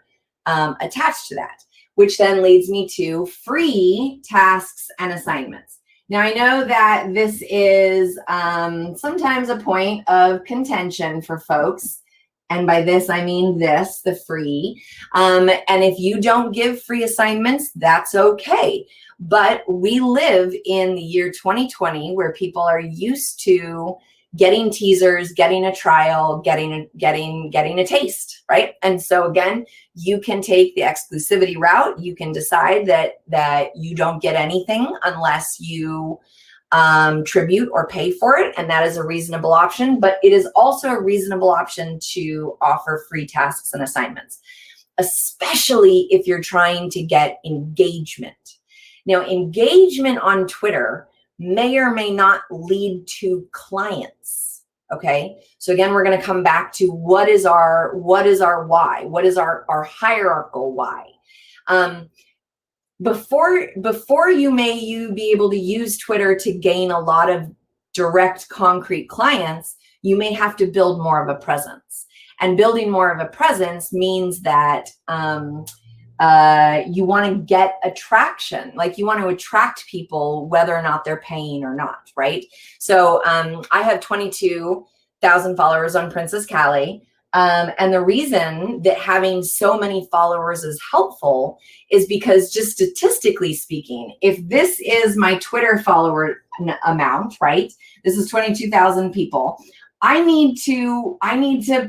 S1: attached to that, which then leads me to free tasks and assignments. Now, I know that this is sometimes a point of contention for folks. And by this, I mean this, the free. And if you don't give free assignments, that's okay. But we live in the year 2020 where people are used to getting teasers, getting a trial, getting a taste, right? And so again, you can take the exclusivity route. You can decide that you don't get anything unless you tribute or pay for it, and that is a reasonable option. But it is also a reasonable option to offer free tasks and assignments, especially if you're trying to get engagement. Now, engagement on Twitter may or may not lead to clients. Okay. So again, we're going to come back to what is our why? What is our hierarchical why? Before you be able to use Twitter to gain a lot of direct, concrete clients, you may have to build more of a presence. And building more of a presence means that you want to get attraction, like you want to attract people whether or not they're paying or not, right? So I have 22,000 followers on Princess Callie. And the reason that having so many followers is helpful is because, just statistically speaking, if this is my Twitter follower amount, right? This is 22,000 people. I need to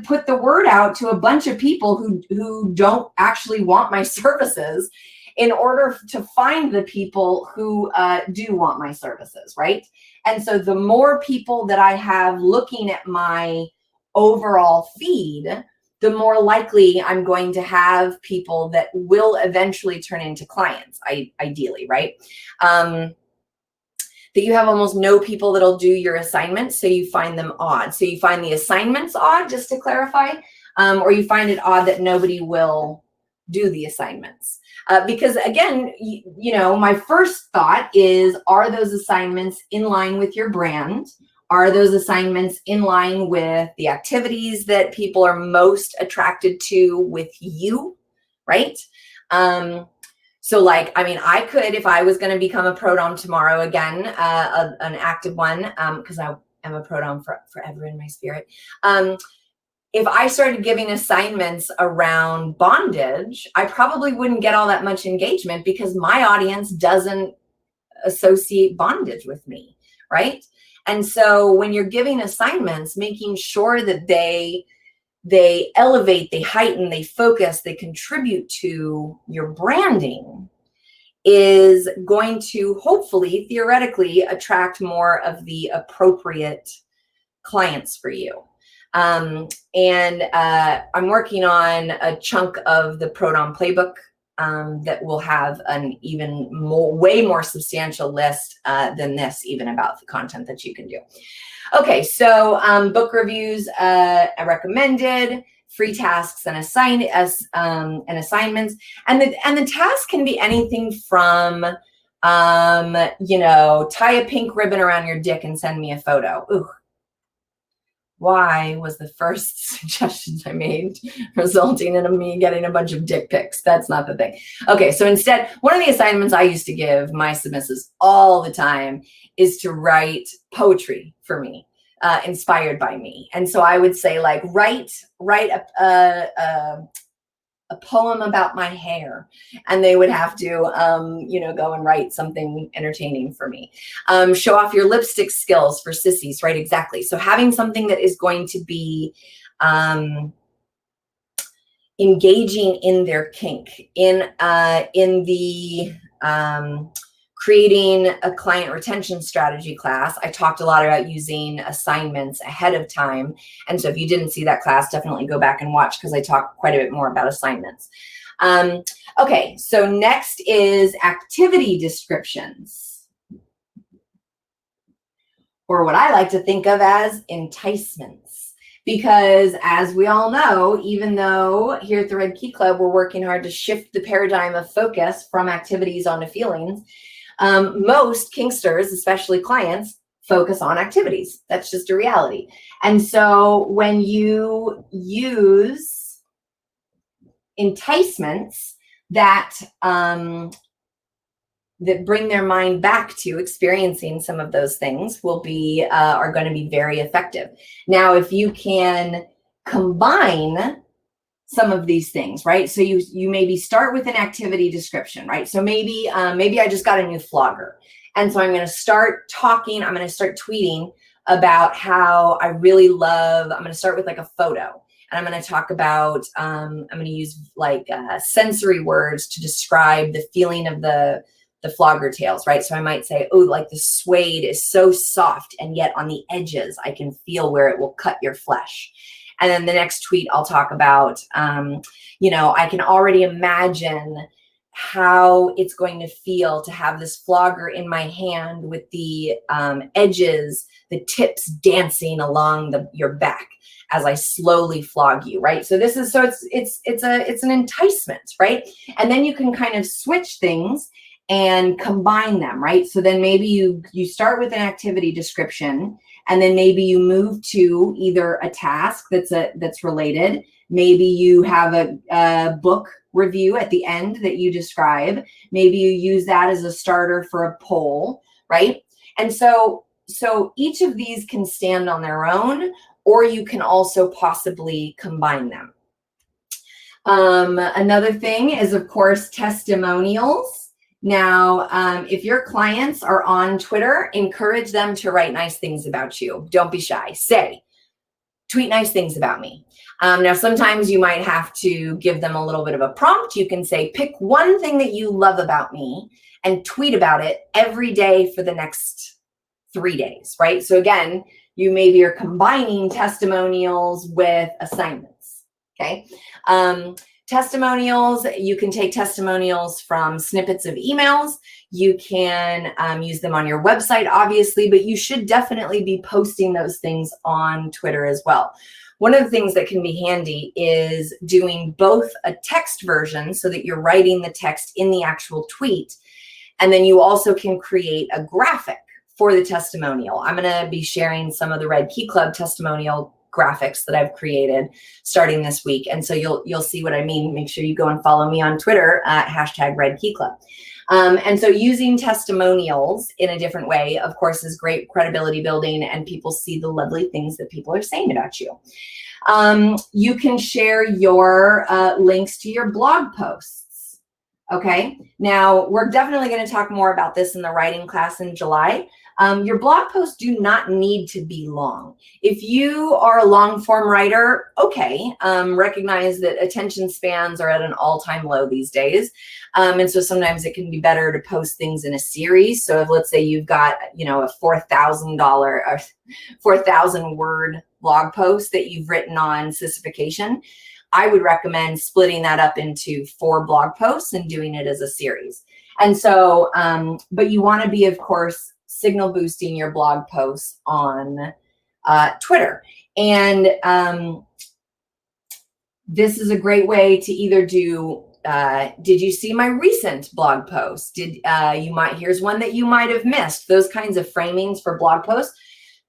S1: put the word out to a bunch of people who don't actually want my services in order to find the people who do want my services, right? And so the more people that I have looking at my overall feed, the more likely I'm going to have people that will eventually turn into clients, ideally, right? That you have almost no people that'll do your assignments, so you find them odd. So you find the assignments odd, just to clarify, or you find it odd that nobody will do the assignments. Because again, you know, my first thought is, are those assignments in line with your brand? Are those assignments in line with the activities that people are most attracted to with you, right? So like, I mean, I could, if I was going to become a pro dom tomorrow again, an active one, because I am a pro dom forever in my spirit. If I started giving assignments around bondage, I probably wouldn't get all that much engagement because my audience doesn't associate bondage with me, right? And so when you're giving assignments, making sure that they elevate, they heighten, they focus, they contribute to your branding is going to hopefully, theoretically, attract more of the appropriate clients for you. I'm working on a chunk of the Pro Dom Playbook that will have an way more substantial list than this, even about the content that you can do. Okay, so book reviews I recommended, free tasks and assignments, and the task can be anything from you know, tie a pink ribbon around your dick and send me a photo. Ooh. Why was the first suggestions I made resulting in me getting a bunch of dick pics? That's not the thing. Okay, so instead, one of the assignments I used to give my submissives all the time is to write poetry for me, inspired by me. And so I would say, like, write a poem about my hair, and they would have to, you know, go and write something entertaining for me. Show off your lipstick skills for sissies, right? Exactly. So having something that is going to be engaging in their kink, in the creating a client retention strategy class. I talked a lot about using assignments ahead of time. And so if you didn't see that class, definitely go back and watch, because I talk quite a bit more about assignments. Okay, so next is activity descriptions, or what I like to think of as enticements. Because as we all know, even though here at the Red Key Club, we're working hard to shift the paradigm of focus from activities onto feelings, most kinksters, especially clients, focus on activities. That's just a reality. And so when you use enticements that that bring their mind back to experiencing some of those things, are going to be very effective. Now, if you can combine some of these things, right? So you maybe start with an activity description, right? So maybe I just got a new flogger. And so I'm going to start talking, I'm going to start tweeting about how I really love, I'm going to start with like a photo. And I'm going to talk about, I'm going to use like sensory words to describe the feeling of the flogger tails, right? So I might say, oh, like the suede is so soft, and yet on the edges, I can feel where it will cut your flesh. And then the next tweet, I'll talk about, you know, I can already imagine how it's going to feel to have this flogger in my hand with the edges, the tips dancing along your back as I slowly flog you, right? So this is, so it's an enticement, right? And then you can kind of switch things and combine them, right? So then maybe you start with an activity description, and then maybe you move to either a task that's related. Maybe you have a book review at the end that you describe. Maybe you use that as a starter for a poll, right? And so each of these can stand on their own, or you can also possibly combine them. Another thing is, of course, testimonials. Now, if your clients are on Twitter, encourage them to write nice things about you. Don't be shy. Tweet nice things about me. Now, sometimes you might have to give them a little bit of a prompt. You can say, pick one thing that you love about me and tweet about it every day for the next 3 days, right? So again, you maybe are combining testimonials with assignments, okay? Testimonials, you can take testimonials from snippets of emails. You can use them on your website, obviously, but you should definitely be posting those things on Twitter as well. One of the things that can be handy is doing both a text version so that you're writing the text in the actual tweet, and then you also can create a graphic for the testimonial. I'm going to be sharing some of the Red Key Club testimonial graphics that I've created starting this week. And so you'll see what I mean. Make sure you go and follow me on Twitter at #RedKeyClub. And so using testimonials in a different way, of course, is great credibility building, and people see the lovely things that people are saying about you. You can share your links to your blog posts. Okay. Now, we're definitely going to talk more about this in the writing class in July. Your blog posts do not need to be long. If you are a long form writer, okay, recognize that attention spans are at an all-time low these days. And so sometimes it can be better to post things in a series. So if, let's say you've got, you know, a $4,000 or 4,000 word blog post that you've written on sissification, I would recommend splitting that up into 4 blog posts and doing it as a series. And so, but you want to be, of course, signal boosting your blog posts on Twitter. And this is a great way to either do, did you see my recent blog post? Here's one that you might have missed. Those kinds of framings for blog posts.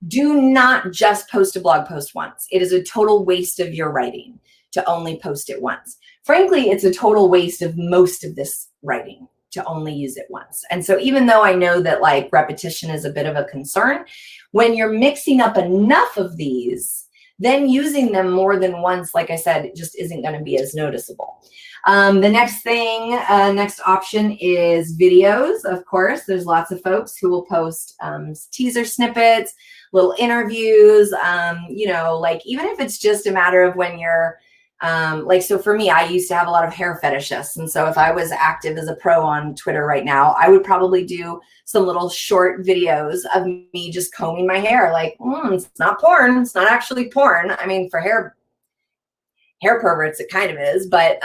S1: Do not just post a blog post once. It is a total waste of your writing to only post it once. Frankly, it's a total waste of most of this writing to only use it once. And so even though I know that like repetition is a bit of a concern, when you're mixing up enough of these, then using them more than once, like I said, it just isn't going to be as noticeable. The next thing, next option is videos. Of course, there's lots of folks who will post teaser snippets, little interviews, you know, like even if it's just a matter of when you're, like, so for me, I used to have a lot of hair fetishists. And so if I was active as a pro on Twitter right now, I would probably do some little short videos of me just combing my hair. Like, it's not porn. It's not actually porn. I mean, for hair perverts, it kind of is, but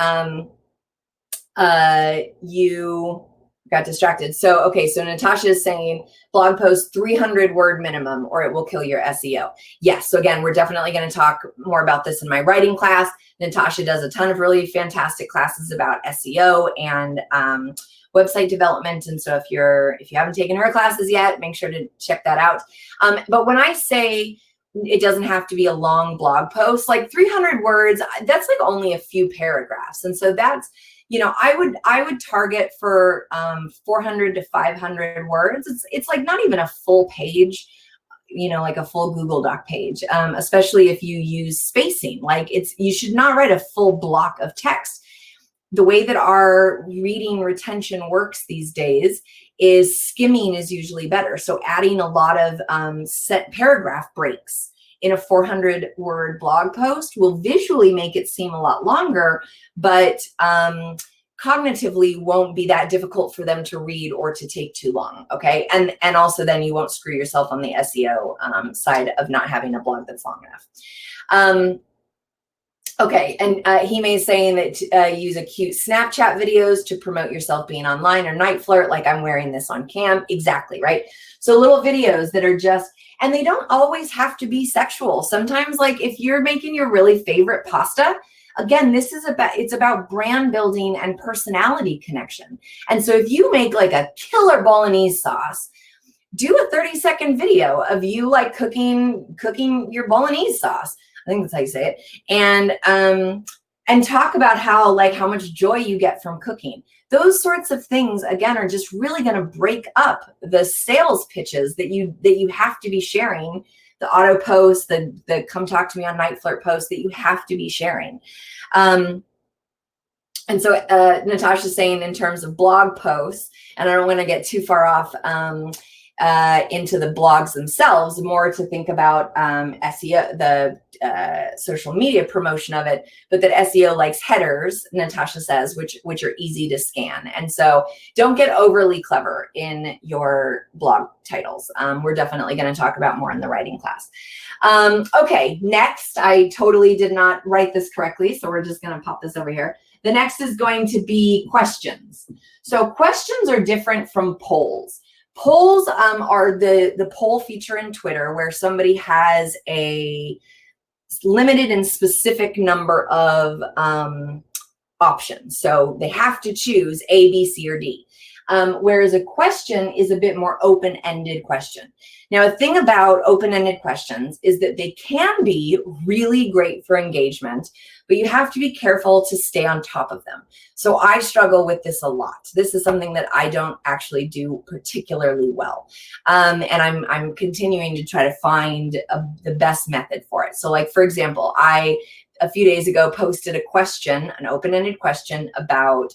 S1: you got distracted. So, okay, so Natasha is saying blog post 300 word minimum or it will kill your SEO. Yes, so again, we're definitely going to talk more about this in my writing class. Natasha does a ton of really fantastic classes about SEO and website development. And so if you haven't taken her classes yet, make sure to check that out. But when I say it doesn't have to be a long blog post, like 300 words, that's like only a few paragraphs. And so that's, you know, I would target for 400 to 500 words. It's like not even a full page, you know, like a full Google Doc page, especially if you use spacing. Like you should not write a full block of text. the way that our reading retention works these days is skimming is usually better. So adding a lot of set paragraph breaks in a 400-word blog post will visually make it seem a lot longer, but cognitively won't be that difficult for them to read or to take too long. Okay. And also then you won't screw yourself on the SEO side of not having a blog that's long enough. Okay, and Hime is saying that use a cute Snapchat videos to promote yourself being online, or night flirt, like I'm wearing this on cam. Exactly, right? So little videos that are just, and they don't always have to be sexual. Sometimes, like if you're making your really favorite pasta, again, this is it's about brand building and personality connection. And so if you make like a killer bolognese sauce, do a 30-second video of you like cooking your bolognese sauce. I think that's how you say it. And talk about how much joy you get from cooking. Those sorts of things, again, are just really going to break up the sales pitches that you have to be sharing, the auto posts, the come talk to me on night flirt posts that you have to be sharing. And so Natasha's saying in terms of blog posts, and I don't want to get too far off into the blogs themselves, more to think about SEO, the social media promotion of it, but that SEO likes headers, Natasha says, which are easy to scan. And so don't get overly clever in your blog titles. We're definitely going to talk about more in the writing class. Okay, next, I totally did not write this correctly, so we're just going to pop this over here. The next is going to be questions. So questions are different from polls. Polls are the poll feature in Twitter where somebody has a limited and specific number of options. So they have to choose A, B, C, or D. Whereas a question is a bit more open-ended question. Now, a thing about open-ended questions is that they can be really great for engagement, but you have to be careful to stay on top of them. So I struggle with this a lot. This is something that I don't actually do particularly well. And I'm continuing to try to find the best method for it. So like, for example, I, a few days ago, posted a question, an open-ended question about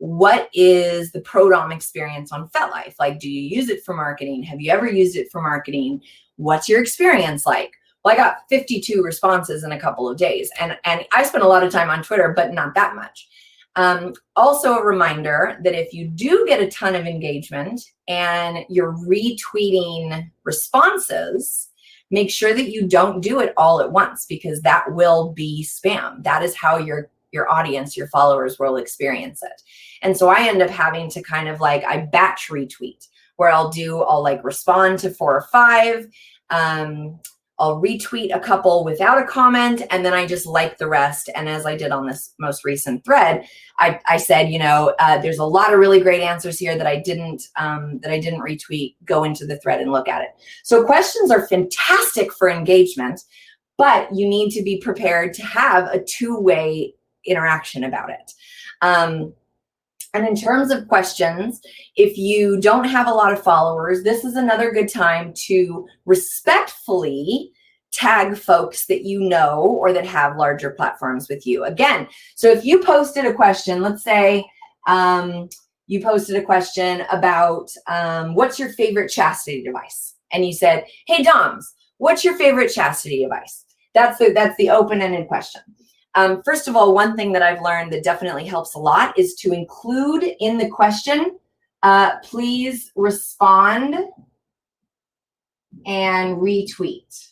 S1: what is the Prodom experience on FetLife? Like, do you use it for marketing? Have you ever used it for marketing? What's your experience like? Well, I got 52 responses in a couple of days, and I spent a lot of time on Twitter, but not that much. Also a reminder that if you do get a ton of engagement and you're retweeting responses, make sure that you don't do it all at once, because that will be spam. That is how your audience, your followers will experience it. And so I end up having to kind of like, I batch retweet, where I'll like respond to 4 or 5. I'll retweet a couple without a comment, and then I just like the rest. And as I did on this most recent thread, I said, you know, there's a lot of really great answers here that I didn't retweet. Go into the thread and look at it. So questions are fantastic for engagement, but you need to be prepared to have a two-way interaction about it. And in terms of questions, if you don't have a lot of followers, this is another good time to respectfully tag folks that you know or that have larger platforms with you. Again, so if you posted a question, let's say you posted a question about what's your favorite chastity device? And you said, hey, Doms, what's your favorite chastity device? That's the open-ended question. First of all, one thing that I've learned that definitely helps a lot is to include in the question, please respond and retweet.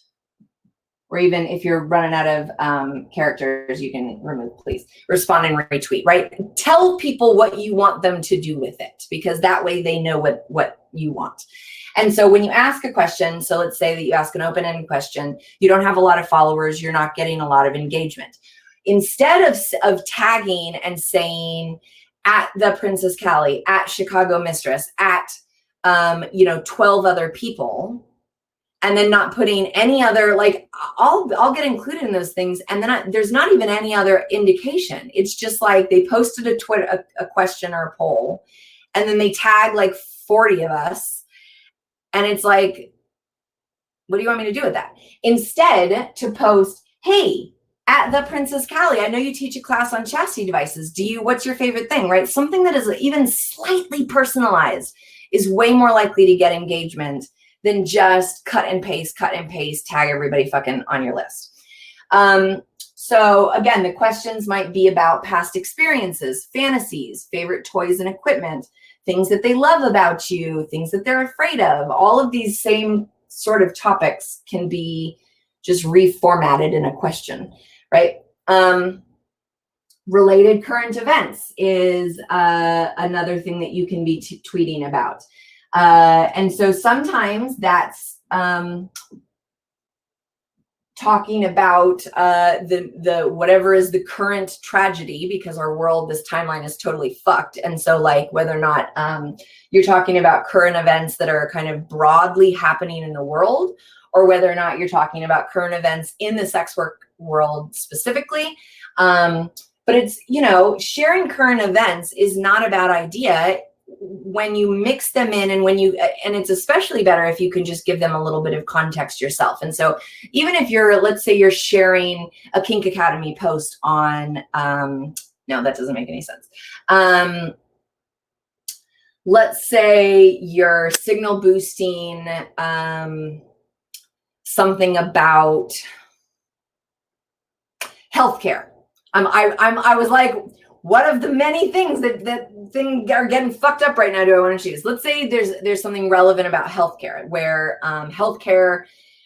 S1: Or even if you're running out of characters, you can remove please. Respond and retweet, right? Tell people what you want them to do with it, because that way they know what you want. And so when you ask a question, so let's say that you ask an open-ended question, you don't have a lot of followers, you're not getting a lot of engagement. Instead of tagging and saying at the Princess Callie, at Chicago Mistress, at 12 other people, and then not putting any other, like I'll get included in those things, and then there's not even any other indication. It's just like they posted a question or a poll, and then they tag like 40 of us, and it's like, what do you want me to do with that? Instead, to post, hey, At the Princess Callie, I know you teach a class on chastity devices. What's your favorite thing, right? Something that is even slightly personalized is way more likely to get engagement than just cut and paste, tag everybody fucking on your list. So again, the questions might be about past experiences, fantasies, favorite toys and equipment, things that they love about you, things that they're afraid of. All of these same sort of topics can be just reformatted in a question, right? Related current events is another thing that you can be tweeting about. And so sometimes that's talking about the whatever is the current tragedy, because our world, this timeline is totally fucked. And so like whether or not you're talking about current events that are kind of broadly happening in the world, or whether or not you're talking about current events in the sex work world specifically. But it's, sharing current events is not a bad idea when you mix them in, and and it's especially better if you can just give them a little bit of context yourself. And so even if let's say you're sharing a Kink Academy post on, no, that doesn't make any sense. Let's say you're signal boosting something about healthcare. I was like, what of the many things that are getting fucked up right now do I want to choose? Let's say there's something relevant about healthcare where healthcare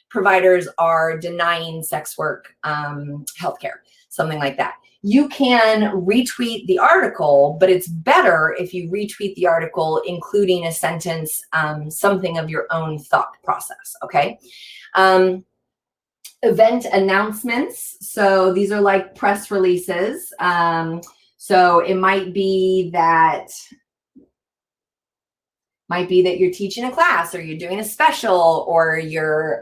S1: providers are denying sex work healthcare, something like that. You can retweet the article, but it's better if you retweet the article including a sentence, something of your own thought process, okay? Event announcements. So these are like press releases. So it might be that you're teaching a class, or you're doing a special, or you're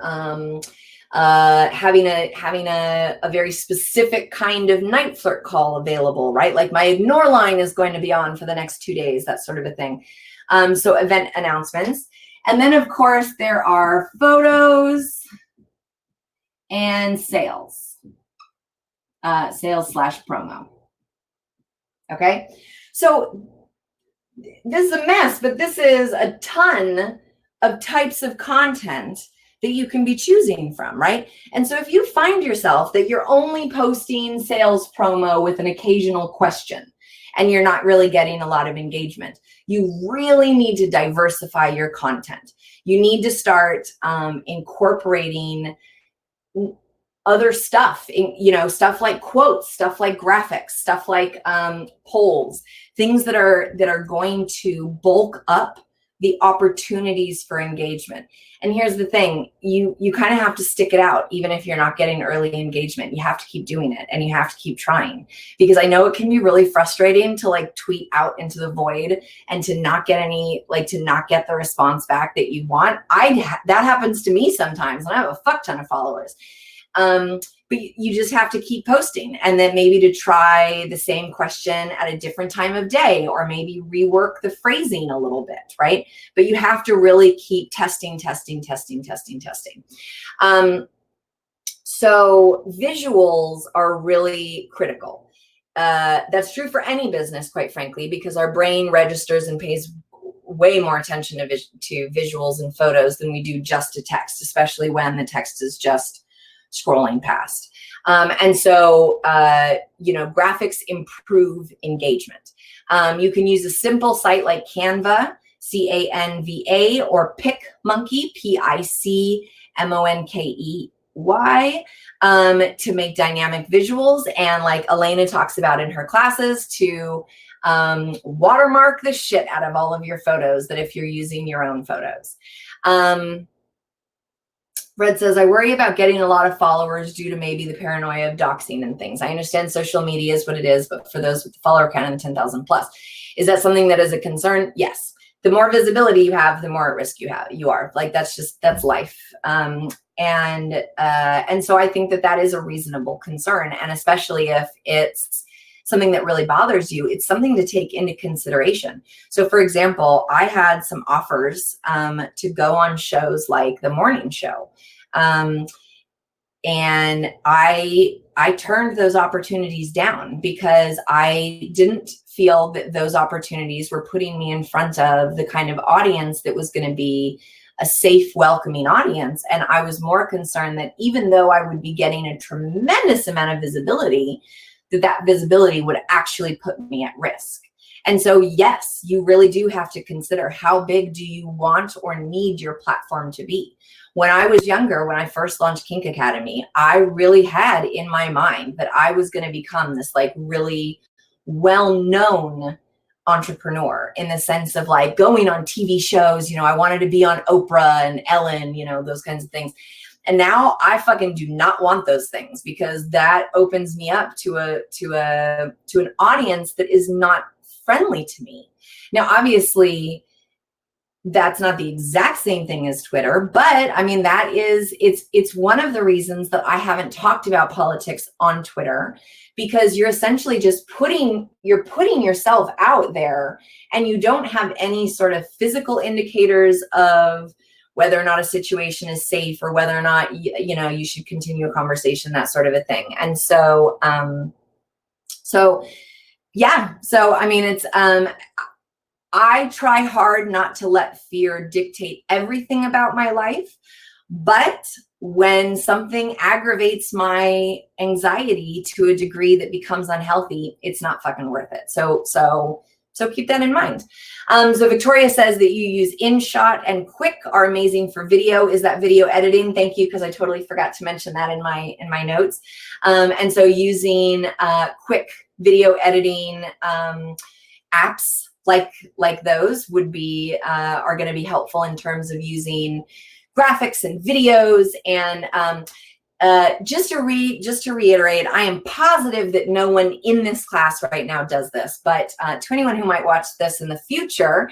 S1: having a very specific kind of night flirt call available, right? Like my ignore line is going to be on for the next 2 days, that sort of a thing. So event announcements. And then of course there are photos and sales / promo. Okay, so this is a mess, but this is a ton of types of content that you can be choosing from, right? And so if you find yourself that you're only posting sales promo with an occasional question and you're not really getting a lot of engagement, you really need to diversify your content. You need to start incorporating other stuff, stuff like quotes, stuff like graphics, stuff like polls, things that are going to bulk up the opportunities for engagement. And here's the thing, you kind of have to stick it out. Even if you're not getting early engagement, you have to keep doing it, and you have to keep trying, because I know it can be really frustrating to like tweet out into the void and to not get the response back that you want. That happens to me sometimes, and I have a fuck ton of followers. But you just have to keep posting, and then maybe to try the same question at a different time of day, or maybe rework the phrasing a little bit, right? But you have to really keep testing. So visuals are really critical. That's true for any business, quite frankly, because our brain registers and pays way more attention to visuals and photos than we do just to text, especially when the text is just scrolling past. And so, graphics improve engagement. You can use a simple site like Canva, CANVA, or PicMonkey, PICMONKEY, to make dynamic visuals. And like Elena talks about in her classes, to watermark the shit out of all of your photos, that if you're using your own photos. Red says, I worry about getting a lot of followers due to maybe the paranoia of doxing and things. I understand social media is what it is, but for those with the follower count of 10,000 plus, is that something that is a concern? Yes. The more visibility you have, the more at risk you are. Like that's life. And so I think that is a reasonable concern. And especially if it's something that really bothers you, it's something to take into consideration. So for example, I had some offers to go on shows like The Morning Show. And I turned those opportunities down because I didn't feel that those opportunities were putting me in front of the kind of audience that was going to be a safe, welcoming audience. And I was more concerned that even though I would be getting a tremendous amount of visibility, that visibility would actually put me at risk. And so, yes, you really do have to consider, how big do you want or need your platform to be? When I was younger, when I first launched Kink Academy, I really had in my mind that I was going to become this like really well-known entrepreneur, in the sense of like going on TV shows. You know, I wanted to be on Oprah and Ellen, you know, those kinds of things. And now I fucking do not want those things, because that opens me up to an audience that is not friendly to me. Now, obviously, that's not the exact same thing as Twitter, but I mean, it's one of the reasons that I haven't talked about politics on Twitter, because you're essentially just putting yourself out there, and you don't have any sort of physical indicators of whether or not a situation is safe, or whether or not, you know, you should continue a conversation, that sort of a thing. And so, yeah, so I mean, it's, I try hard not to let fear dictate everything about my life, but when something aggravates my anxiety to a degree that becomes unhealthy, it's not fucking worth it. So keep that in mind. So Victoria says that you use InShot and Quik are amazing for video. Is that video editing? Thank you, because I totally forgot to mention that in my notes. And so using Quik video editing apps like those would be are going to be helpful in terms of using graphics and videos. And just to reiterate, I am positive that no one in this class right now does this, but to anyone who might watch this in the future,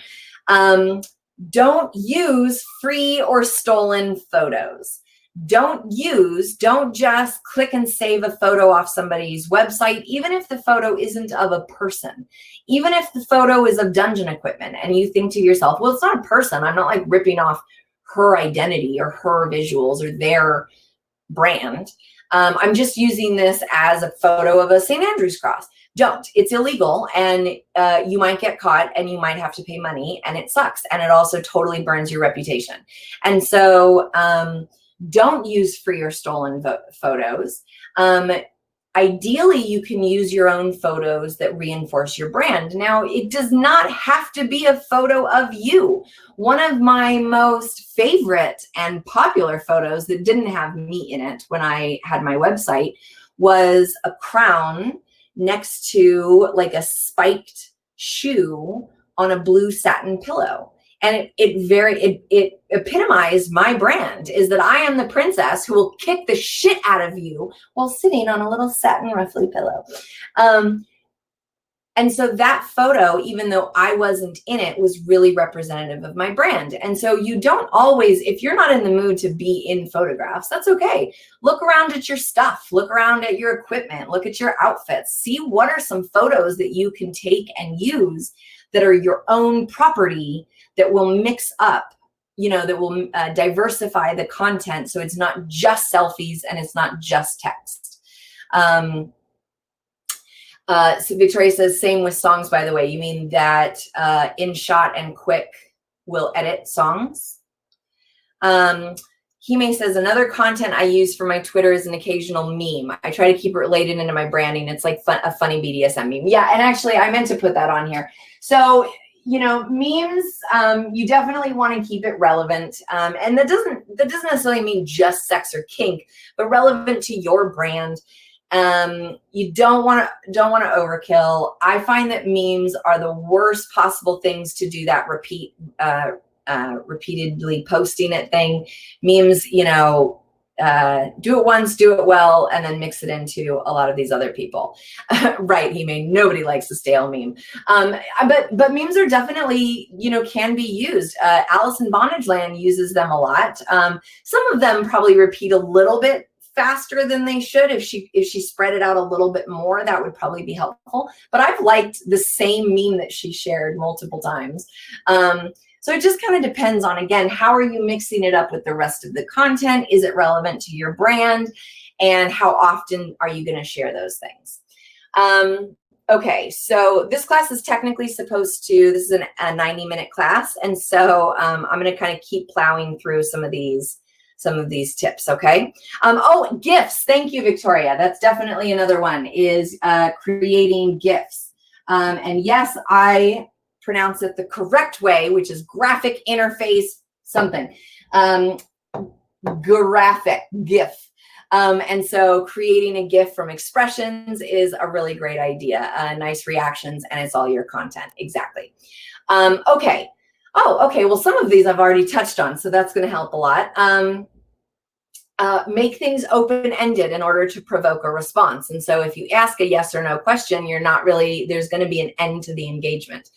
S1: don't use free or stolen photos. Don't just click and save a photo off somebody's website, even if the photo isn't of a person. Even if the photo is of dungeon equipment and you think to yourself, well, it's not a person. I'm not like ripping off her identity or her visuals or their brand. I'm just using this as a photo of a St. Andrew's cross. Don't. It's illegal, and you might get caught, and you might have to pay money, and it sucks. And it also totally burns your reputation. And so don't use free or stolen photos. Ideally, you can use your own photos that reinforce your brand. Now, it does not have to be a photo of you. One of my most favorite and popular photos that didn't have me in it when I had my website was a crown next to like a spiked shoe on a blue satin pillow. And it epitomized my brand, is that I am the princess who will kick the shit out of you while sitting on a little satin ruffly pillow. And so that photo, even though I wasn't in it, was really representative of my brand. And so you don't always, if you're not in the mood to be in photographs, that's okay. Look around at your stuff, look around at your equipment, look at your outfits, see what are some photos that you can take and use that are your own property, that will mix up, you know, that will diversify the content, so it's not just selfies and it's not just text. So Victoria says, same with songs, by the way. You mean that InShot and Quik will edit songs? Hime says, another content I use for my Twitter is an occasional meme. I try to keep it related into my branding. It's like a funny BDSM meme. Yeah, and actually I meant to put that on here. So, you know, memes, you definitely want to keep it relevant. And that doesn't necessarily mean just sex or kink, but relevant to your brand. You don't want to overkill. I find that memes are the worst possible things to do that repeatedly posting it thing. Memes, you know, do it once, do it well, and then mix it into a lot of these other people. Right, nobody likes a stale meme. But memes are definitely, you know, can be used. Alice in Bondageland uses them a lot. Some of them probably repeat a little bit faster than they should. If she spread it out a little bit more, that would probably be helpful. But I've liked the same meme that she shared multiple times. So it just kind of depends on, again, how are you mixing it up with the rest of the content? Is it relevant to your brand? And how often are you going to share those things? Okay, so this class is technically supposed to, this is a 90-minute class. And so I'm going to kind of keep plowing through some of these tips, okay? Oh, GIFs. Thank you, Victoria. That's definitely another one, is creating GIFs. And yes, I pronounce it the correct way, which is graphic interface something. Graphic, GIF. And so creating a GIF from expressions is a really great idea. Nice reactions, and it's all your content. Exactly. Okay. Oh, okay. Well, some of these I've already touched on, so that's going to help a lot. Make things open-ended in order to provoke a response. And so if you ask a yes or no question, you're not really, there's going to be an end to the engagement.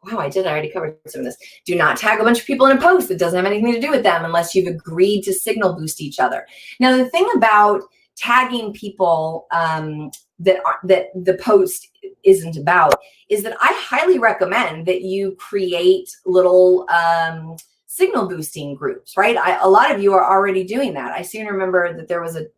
S1: Wow, I already covered some of this. Do not tag a bunch of people in a post that doesn't have anything to do with them unless you've agreed to signal boost each other. Now, the thing about tagging people that the post isn't about is that I highly recommend that you create little signal boosting groups, right? A lot of you are already doing that. I seem to remember that there was a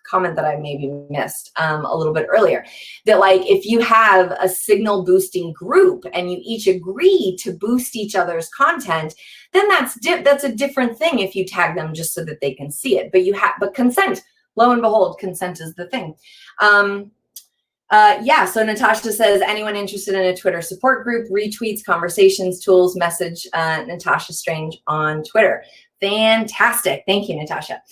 S1: comment that I maybe missed a little bit earlier, that like if you have a signal boosting group and you each agree to boost each other's content, then that's a different thing if you tag them just so that they can see it. But consent, lo and behold, consent is the thing. Yeah, so Natasha says, anyone interested in a Twitter support group, retweets, conversations, tools, message Natasha Strange on Twitter. Fantastic. Thank you, Natasha.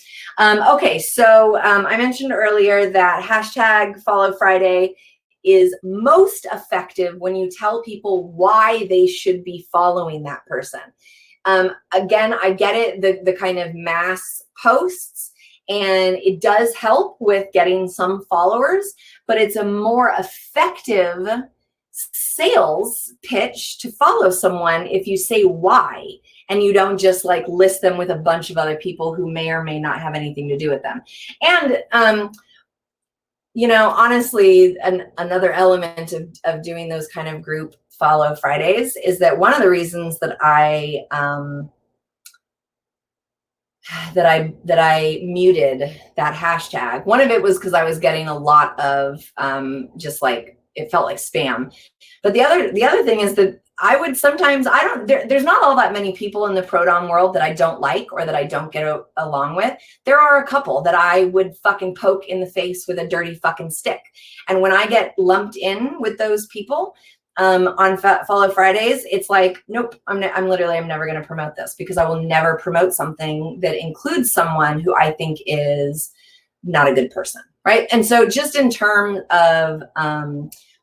S1: Okay, so I mentioned earlier that hashtag Follow Friday is most effective when you tell people why they should be following that person. Again, I get it, the kind of mass posts, and it does help with getting some followers, but it's a more effective sales pitch to follow someone if you say why, and you don't just like list them with a bunch of other people who may or may not have anything to do with them. And you know, honestly, another element of doing those kind of group Follow Fridays is that one of the reasons that I muted that hashtag, one of it was because I was getting a lot of just like, it felt like spam. But the other thing is that I would sometimes, there's not all that many people in the pro dom world that I don't like or that I don't get along with. There are a couple that I would fucking poke in the face with a dirty fucking stick. And when I get lumped in with those people on Follow Fridays, it's like, nope, I'm never going to promote this, because I will never promote something that includes someone who I think is not a good person, right? And so just in terms of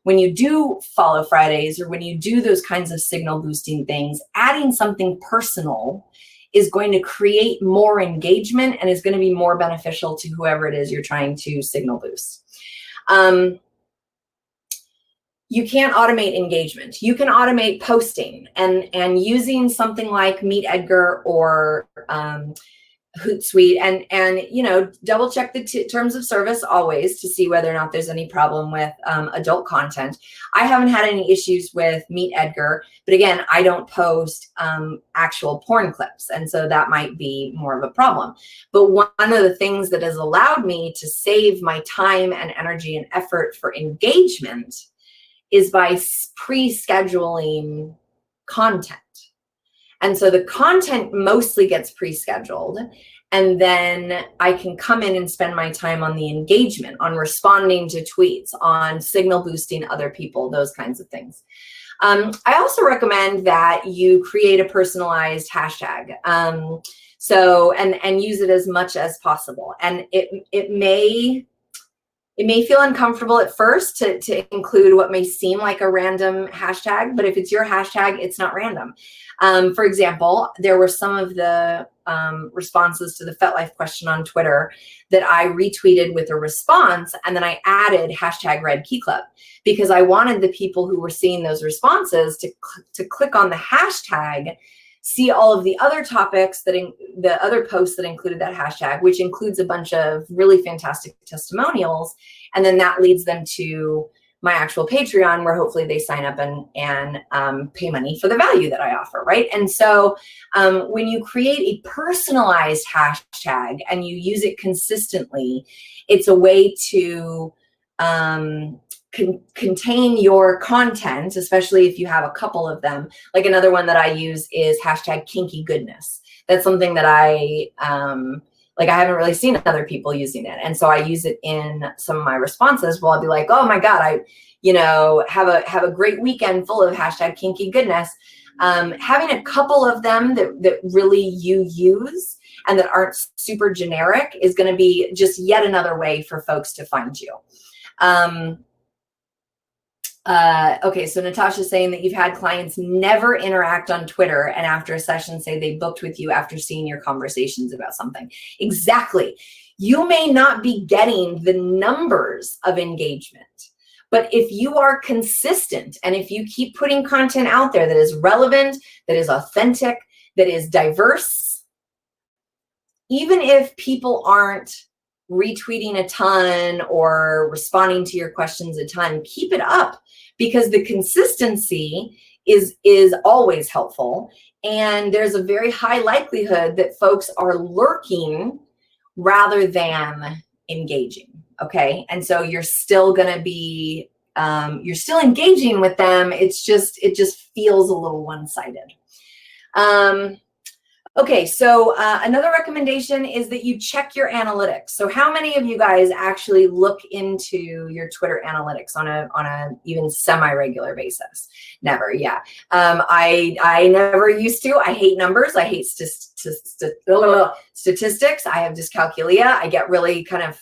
S1: when you do Follow Fridays or when you do those kinds of signal boosting things, adding something personal is going to create more engagement and is going to be more beneficial to whoever it is you're trying to signal boost. You can't automate engagement. You can automate posting, and using something like Meet Edgar or Hootsuite, and you know, double check the terms of service always to see whether or not there's any problem with adult content. I haven't had any issues with Meet Edgar, but again, I don't post actual porn clips, and so that might be more of a problem. But one of the things that has allowed me to save my time and energy and effort for engagement is by pre-scheduling content. And so the content mostly gets pre-scheduled, and then I can come in and spend my time on the engagement, on responding to tweets, on signal boosting other people, those kinds of things. I also recommend that you create a personalized hashtag. So, and use it as much as possible. And it may feel uncomfortable at first to include what may seem like a random hashtag, but if it's your hashtag, it's not random. For example, there were some of the responses to the FetLife question on Twitter that I retweeted with a response, and then I added hashtag Red Key Club, because I wanted the people who were seeing those responses to click on the hashtag, see all of the other topics the other posts that included that hashtag, which includes a bunch of really fantastic testimonials. And then that leads them to my actual Patreon, where hopefully they sign up and pay money for the value that I offer, right? And so when you create a personalized hashtag and you use it consistently, it's a way to contain your content, especially if you have a couple of them. Like another one that I use is hashtag kinky goodness. That's something that I haven't really seen other people using it. And so I use it in some of my responses. Well, I'll be like, oh my God, I have a great weekend full of hashtag kinky goodness. Having a couple of them that really you use and that aren't super generic is going to be just yet another way for folks to find you. Okay, so Natasha's saying that you've had clients never interact on Twitter and after a session say they booked with you after seeing your conversations about something. Exactly. You may not be getting the numbers of engagement, but if you are consistent and if you keep putting content out there that is relevant, that is authentic, that is diverse, even if people aren't retweeting a ton or responding to your questions a ton, keep it up, because the consistency is always helpful. And there's a very high likelihood that folks are lurking rather than engaging. Okay. And so you're still going to be, you're still engaging with them. It just feels a little one-sided. Okay, so another recommendation is that you check your analytics. So how many of you guys actually look into your Twitter analytics on a even semi-regular basis? Never, yeah. I never used to. I hate numbers. I hate statistics. I have dyscalculia. I get really kind of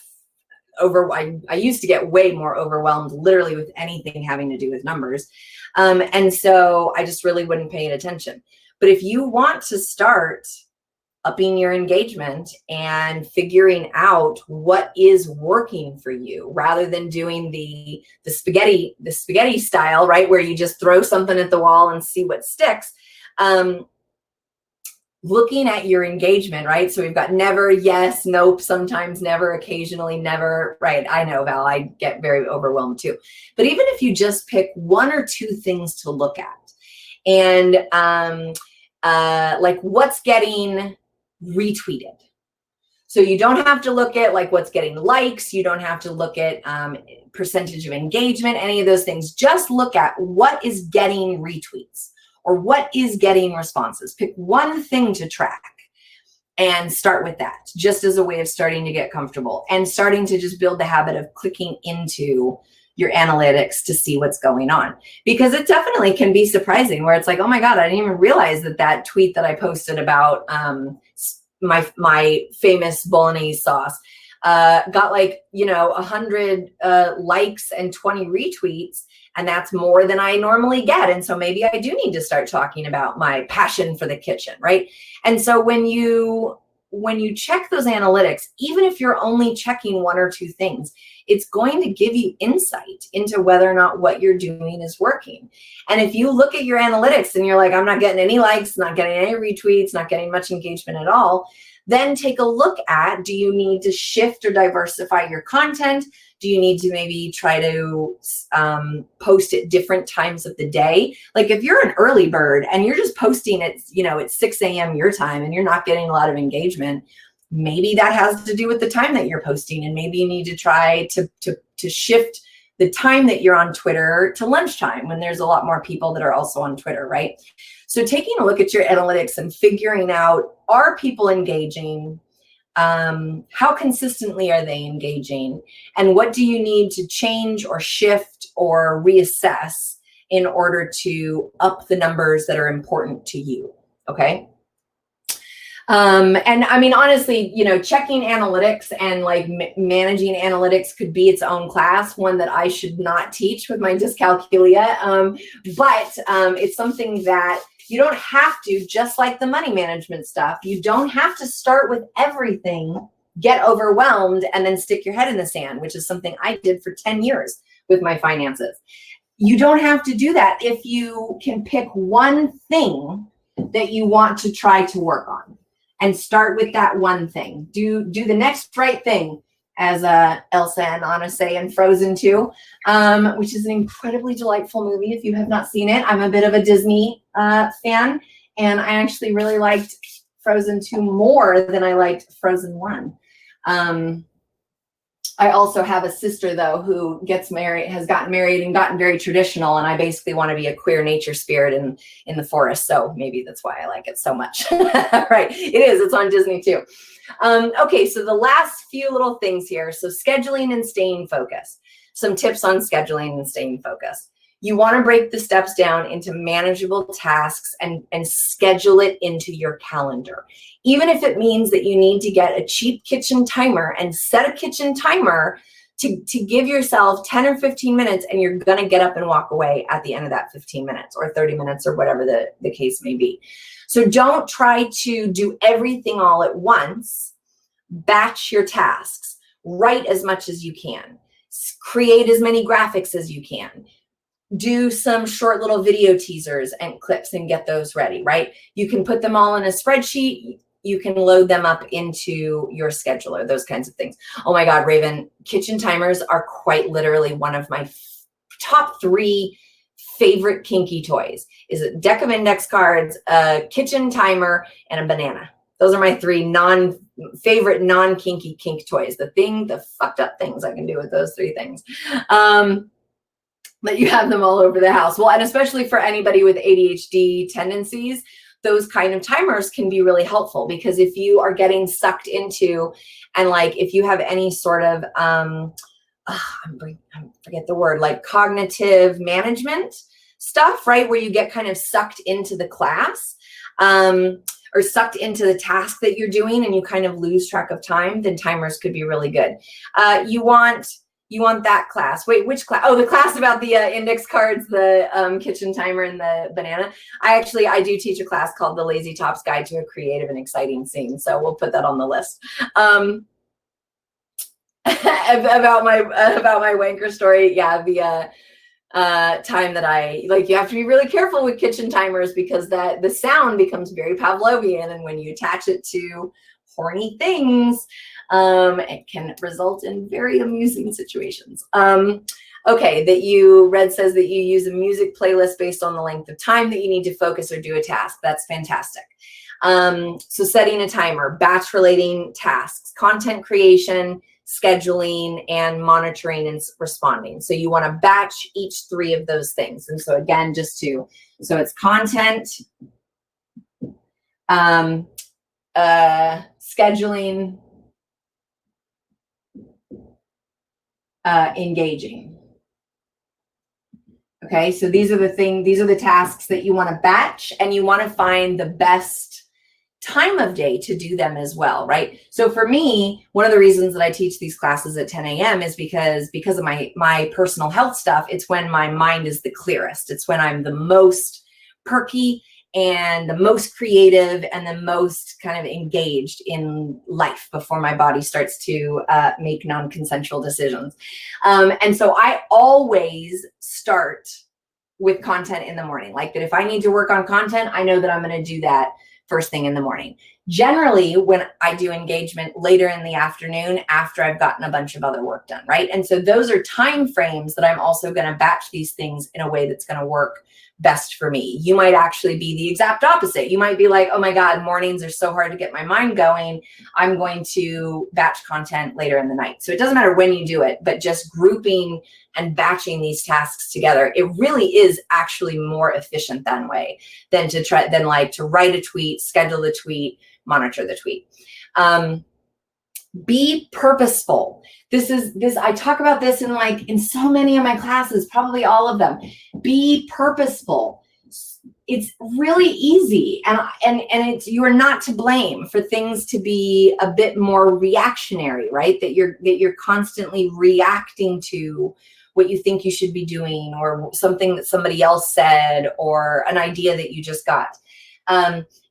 S1: I used to get way more overwhelmed literally with anything having to do with numbers. And so I just really wouldn't pay attention. But if you want to start upping your engagement and figuring out what is working for you, rather than doing the spaghetti style, right, where you just throw something at the wall and see what sticks, looking at your engagement, right? So we've got never, yes, nope, sometimes never, occasionally never, right? I know, Val, I get very overwhelmed too. But even if you just pick one or two things to look at, and like what's getting retweeted. So you don't have to look at like what's getting likes. You don't have to look at percentage of engagement, any of those things. Just look at what is getting retweets or what is getting responses. Pick one thing to track and start with that, just as a way of starting to get comfortable and starting to just build the habit of clicking into your analytics to see what's going on. Because it definitely can be surprising where it's like, oh my God, I didn't even realize that tweet that I posted about my famous bolognese sauce got 100 likes and 20 retweets. And that's more than I normally get. And so maybe I do need to start talking about my passion for the kitchen, right? And so when you check those analytics, even if you're only checking one or two things, it's going to give you insight into whether or not what you're doing is working. And if you look at your analytics and you're like, I'm not getting any likes, not getting any retweets, not getting much engagement at all, then take a look at, do you need to shift or diversify your content? Do you need to maybe try to post at different times of the day? Like if you're an early bird and you're just posting at 6 a.m. your time and you're not getting a lot of engagement, maybe that has to do with the time that you're posting, and maybe you need to try to shift the time that you're on Twitter to lunchtime when there's a lot more people that are also on Twitter, right? So taking a look at your analytics and figuring out, are people engaging? How consistently are they engaging? And what do you need to change or shift or reassess in order to up the numbers that are important to you, okay? And I mean, honestly, checking analytics and like managing analytics could be its own class, one that I should not teach with my dyscalculia. But it's something that you don't have to, just like the money management stuff, you don't have to start with everything, get overwhelmed, and then stick your head in the sand, which is something I did for 10 years with my finances. You don't have to do that if you can pick one thing that you want to try to work on. And start with that one thing. Do the next right thing. as Elsa and Anna say in Frozen 2, which is an incredibly delightful movie. If you have not seen it, I'm a bit of a Disney fan, and I actually really liked Frozen 2 more than I liked Frozen 1. I also have a sister, though, who has gotten married and gotten very traditional, and I basically want to be a queer nature spirit in the forest, so maybe that's why I like it so much. Right, it is. It's on Disney, too. Okay, so the last few little things here. So scheduling and staying focused. Some tips on scheduling and staying focused. You want to break the steps down into manageable tasks and schedule it into your calendar. Even if it means that you need to get a cheap kitchen timer and set a kitchen timer to give yourself 10 or 15 minutes, and you're going to get up and walk away at the end of that 15 minutes or 30 minutes or whatever the case may be. So don't try to do everything all at once. Batch your tasks. Write as much as you can. Create as many graphics as you can. Do some short little video teasers and clips and get those ready, right? You can put them all in a spreadsheet. You can load them up into your scheduler, those kinds of things. Oh my God, Raven, kitchen timers are quite literally one of my top 3 favorite kinky toys. Is a deck of index cards, a kitchen timer, and a banana. Those are my 3 favorite non-kinky kink toys. The fucked up things I can do with those 3 things. But you have them all over the house. Well, and especially for anybody with ADHD tendencies, those kind of timers can be really helpful, because if you are getting sucked into, and like if you have any sort of, I forget the word, like cognitive management stuff, right? Where you get kind of sucked into the class, or sucked into the task that you're doing, and you kind of lose track of time, then timers could be really good. You want that class. Wait, which class? Oh, the class about the index cards, the kitchen timer, and the banana. I do teach a class called The Lazy Top's Guide to a Creative and Exciting Scene. So we'll put that on the list. About my wanker story. Yeah, the time that you have to be really careful with kitchen timers, because the sound becomes very Pavlovian, and when you attach it to horny things, it can result in very amusing situations. Okay, Red says that you use a music playlist based on the length of time that you need to focus or do a task. That's fantastic. So setting a timer, batch relating tasks, content creation, scheduling, and monitoring and responding. So you want to batch each 3 of those things. And so again, so it's content, scheduling, engaging. Okay, so these are the tasks that you want to batch, and you want to find the best time of day to do them as well, right? So for me, one of the reasons that I teach these classes at 10 a.m. is because of my personal health stuff. It's when my mind is the clearest. It's when I'm the most perky and the most creative and the most kind of engaged in life before my body starts to make non-consensual decisions. And so I always start with content in the morning. Like that if I need to work on content, I know that I'm going to do that first thing in the morning. Generally, when I do engagement later in the afternoon after I've gotten a bunch of other work done, right? And so those are time frames that I'm also going to batch these things in a way that's going to work best for me. You might actually be the exact opposite. You might be like, oh my God, mornings are so hard to get my mind going. I'm going to batch content later in the night. So it doesn't matter when you do it, but just grouping and batching these tasks together, it really is actually more efficient that way than to write a tweet, schedule the tweet, monitor the tweet. Be purposeful. I talk about this in so many of my classes, probably all of them. Be purposeful. It's really easy, and you are not to blame for things to be a bit more reactionary, right? That you're constantly reacting to what you think you should be doing, or something that somebody else said, or an idea that you just got.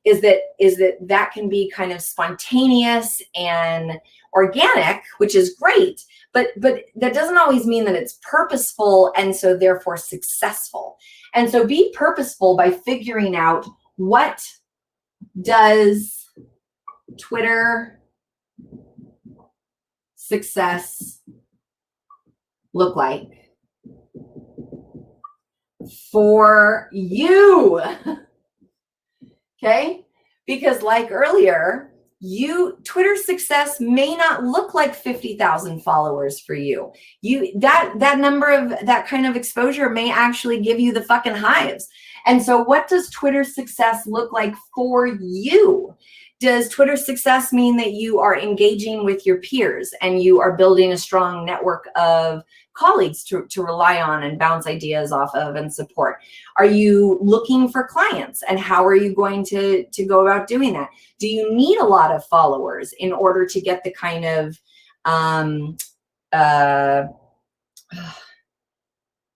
S1: Is that can be kind of spontaneous and organic, which is great, but that doesn't always mean that it's purposeful, and so therefore successful. And so be purposeful by figuring out, what does Twitter success look like for you? Okay? Because like earlier, Twitter success may not look like 50,000 followers for you. That number of that kind of exposure may actually give you the fucking hives. And so what does Twitter success look like for you? Does Twitter success mean that you are engaging with your peers and you are building a strong network of colleagues to rely on and bounce ideas off of and support? Are you looking for clients, and how are you going to go about doing that? Do you need a lot of followers in order to get the kind of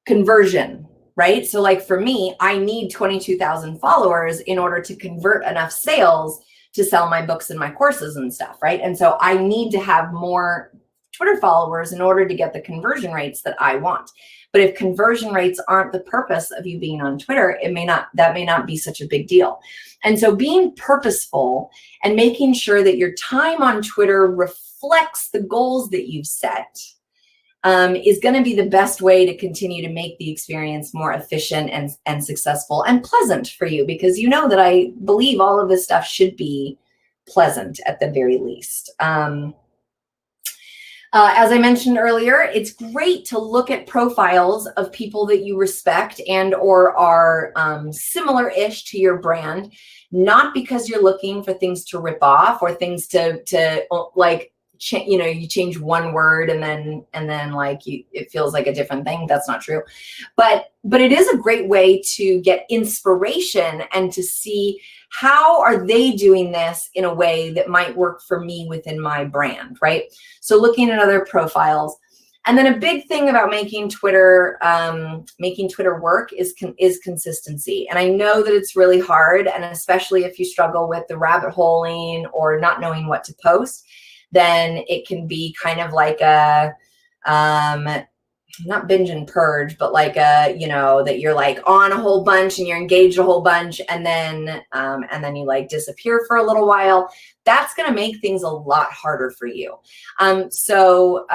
S1: conversion, right? So like for me, I need 22,000 followers in order to convert enough sales to sell my books and my courses and stuff, right? And so I need to have more Twitter followers in order to get the conversion rates that I want. But if conversion rates aren't the purpose of you being on Twitter, that may not be such a big deal. And so being purposeful and making sure that your time on Twitter reflects the goals that you've set is going to be the best way to continue to make the experience more efficient and successful and pleasant for you, because you know that I believe all of this stuff should be pleasant at the very least. As I mentioned earlier, it's great to look at profiles of people that you respect and or are similar-ish to your brand, not because you're looking for things to rip off or things to like, you change one word and then like it feels like a different thing. That's not true. But it is a great way to get inspiration and to see how are they doing this in a way that might work for me within my brand, right? So looking at other profiles. And then a big thing about making Twitter work is consistency. And I know that it's really hard, and especially if you struggle with the rabbit holing or not knowing what to post, then it can be kind of like a, not binge and purge, but like a, that you're like on a whole bunch and you're engaged a whole bunch, and then you like disappear for a little while. That's going to make things a lot harder for you. So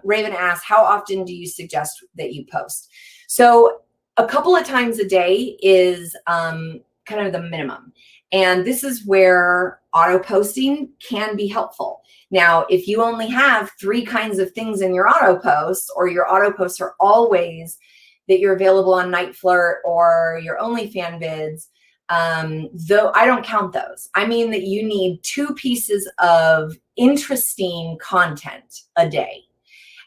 S1: Raven asks, how often do you suggest that you post? So a couple of times a day is kind of the minimum. And this is where auto posting can be helpful. Now, if you only have 3 kinds of things in your auto posts, or your auto posts are always that you're available on NightFlirt or your OnlyFans vids, though I don't count those. I mean that you need 2 pieces of interesting content a day.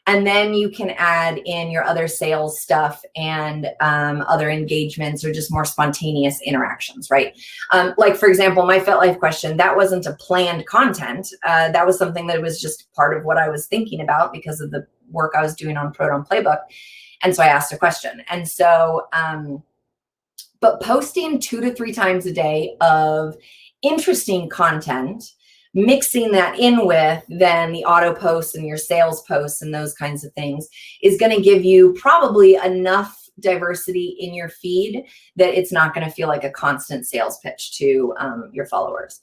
S1: And then you can add in your other sales stuff and other engagements or just more spontaneous interactions, right? Like, for example, my FetLife question, that wasn't a planned content. That was something that was just part of what I was thinking about because of the work I was doing on Proton Playbook. And so I asked a question. And so, but posting 2 to 3 times a day of interesting content, mixing that in with then the auto posts and your sales posts and those kinds of things is going to give you probably enough diversity in your feed that it's not going to feel like a constant sales pitch to your followers.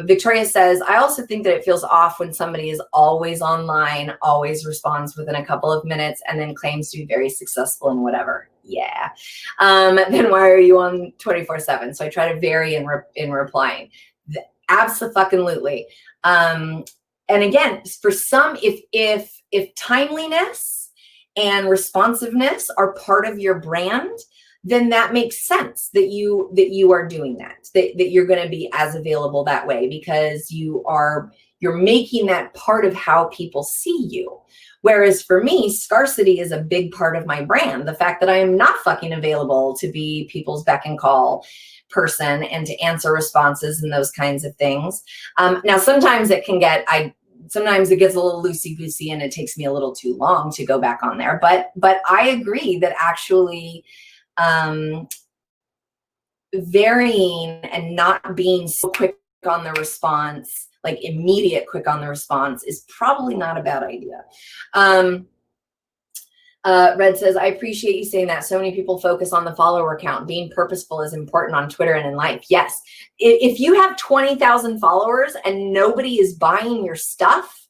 S1: Victoria says, I also think that it feels off when somebody is always online, always responds within a couple of minutes, and then claims to be very successful in whatever. Yeah. Then why are you on 24/7? So I try to vary in replying. Absolutely. And again, for some, if timeliness and responsiveness are part of your brand, then that makes sense that you are doing that you're going to be as available that way, because you're making that part of how people see you. Whereas for me, scarcity is a big part of my brand. The fact that I am not fucking available to be people's beck and call person and to answer responses and those kinds of things. Now, sometimes it gets a little loosey-goosey and it takes me a little too long to go back on there. But I agree that actually varying and not being so quick on the response, like immediate quick on the response, is probably not a bad idea. Red says, I appreciate you saying that. So many people focus on the follower count. Being purposeful is important on Twitter and in life. Yes. If you have 20,000 followers and nobody is buying your stuff,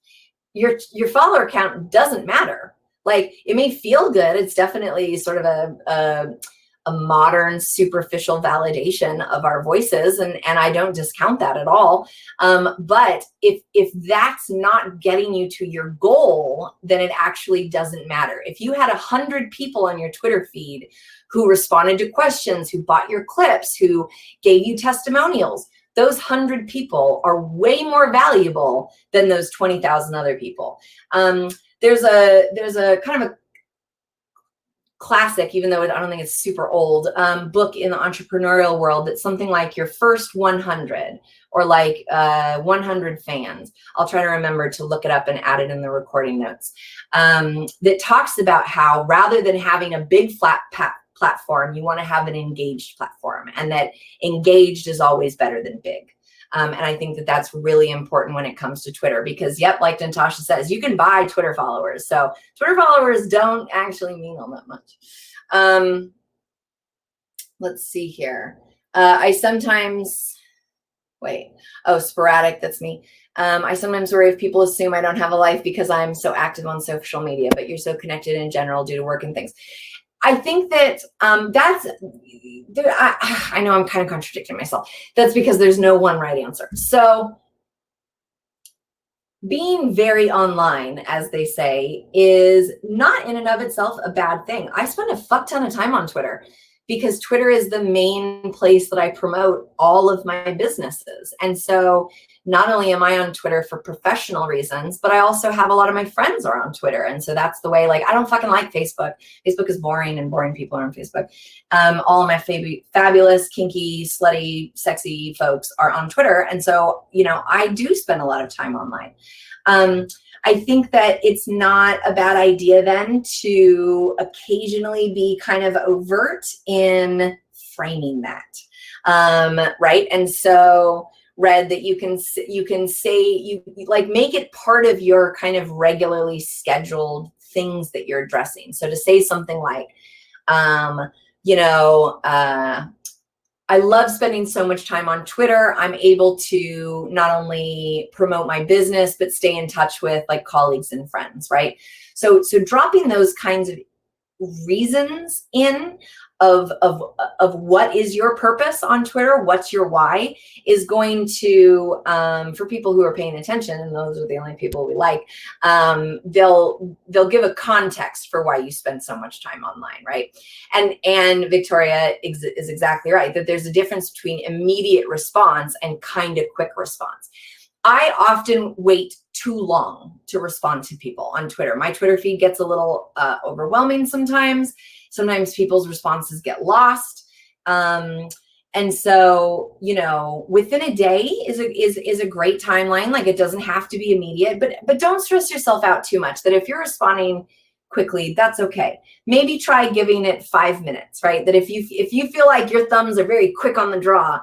S1: your follower count doesn't matter. Like, it may feel good. It's definitely sort of a modern superficial validation of our voices, and I don't discount that at all. But if that's not getting you to your goal, then it actually doesn't matter. If you had 100 people on your Twitter feed who responded to questions, who bought your clips, who gave you testimonials, those 100 people are way more valuable than those 20,000 other people. There's a kind of a classic, even though I don't think it's super old, book in the entrepreneurial world that's something like your first 100 or like 100 fans. I'll try to remember to look it up and add it in the recording notes. That talks about how rather than having a big flat platform, you want to have an engaged platform, and that engaged is always better than big. And I think that that's really important when it comes to Twitter, because, yep, like Natasha says, you can buy Twitter followers. So Twitter followers don't actually mean all that much. Let's see here. I sometimes, sporadic, that's me. I sometimes worry if people assume I don't have a life because I'm so active on social media, but you're so connected in general due to work and things. I think that I know I'm kind of contradicting myself. That's because there's no one right answer. So being very online, as they say, is not in and of itself a bad thing. I spend a fuck ton of time on Twitter because Twitter is the main place that I promote all of my businesses. And so not only am I on Twitter for professional reasons, but I also have a lot of my friends are on Twitter. And so that's the way, like, I don't fucking like Facebook. Facebook is boring, and boring people are on Facebook. All of my fabulous, kinky, slutty, sexy folks are on Twitter. And so, I do spend a lot of time online. I think that it's not a bad idea then to occasionally be kind of overt in framing that, right? And so read that you can say, you like, make it part of your kind of regularly scheduled things that you're addressing. So to say something like, I love spending so much time on Twitter. I'm able to not only promote my business, but stay in touch with like colleagues and friends, right? So dropping those kinds of reasons in of what is your purpose on Twitter, what's your why, is going to, for people who are paying attention, and those are the only people we like, they'll give a context for why you spend so much time online, right? And Victoria is exactly right, that there's a difference between immediate response and kind of quick response. I often wait too long to respond to people on Twitter. My Twitter feed gets a little overwhelming sometimes. Sometimes people's responses get lost. And so, within a day is a great timeline. Like, it doesn't have to be immediate, but don't stress yourself out too much. That if you're responding quickly, that's okay. Maybe try giving it 5 minutes, right? That if you feel like your thumbs are very quick on the draw,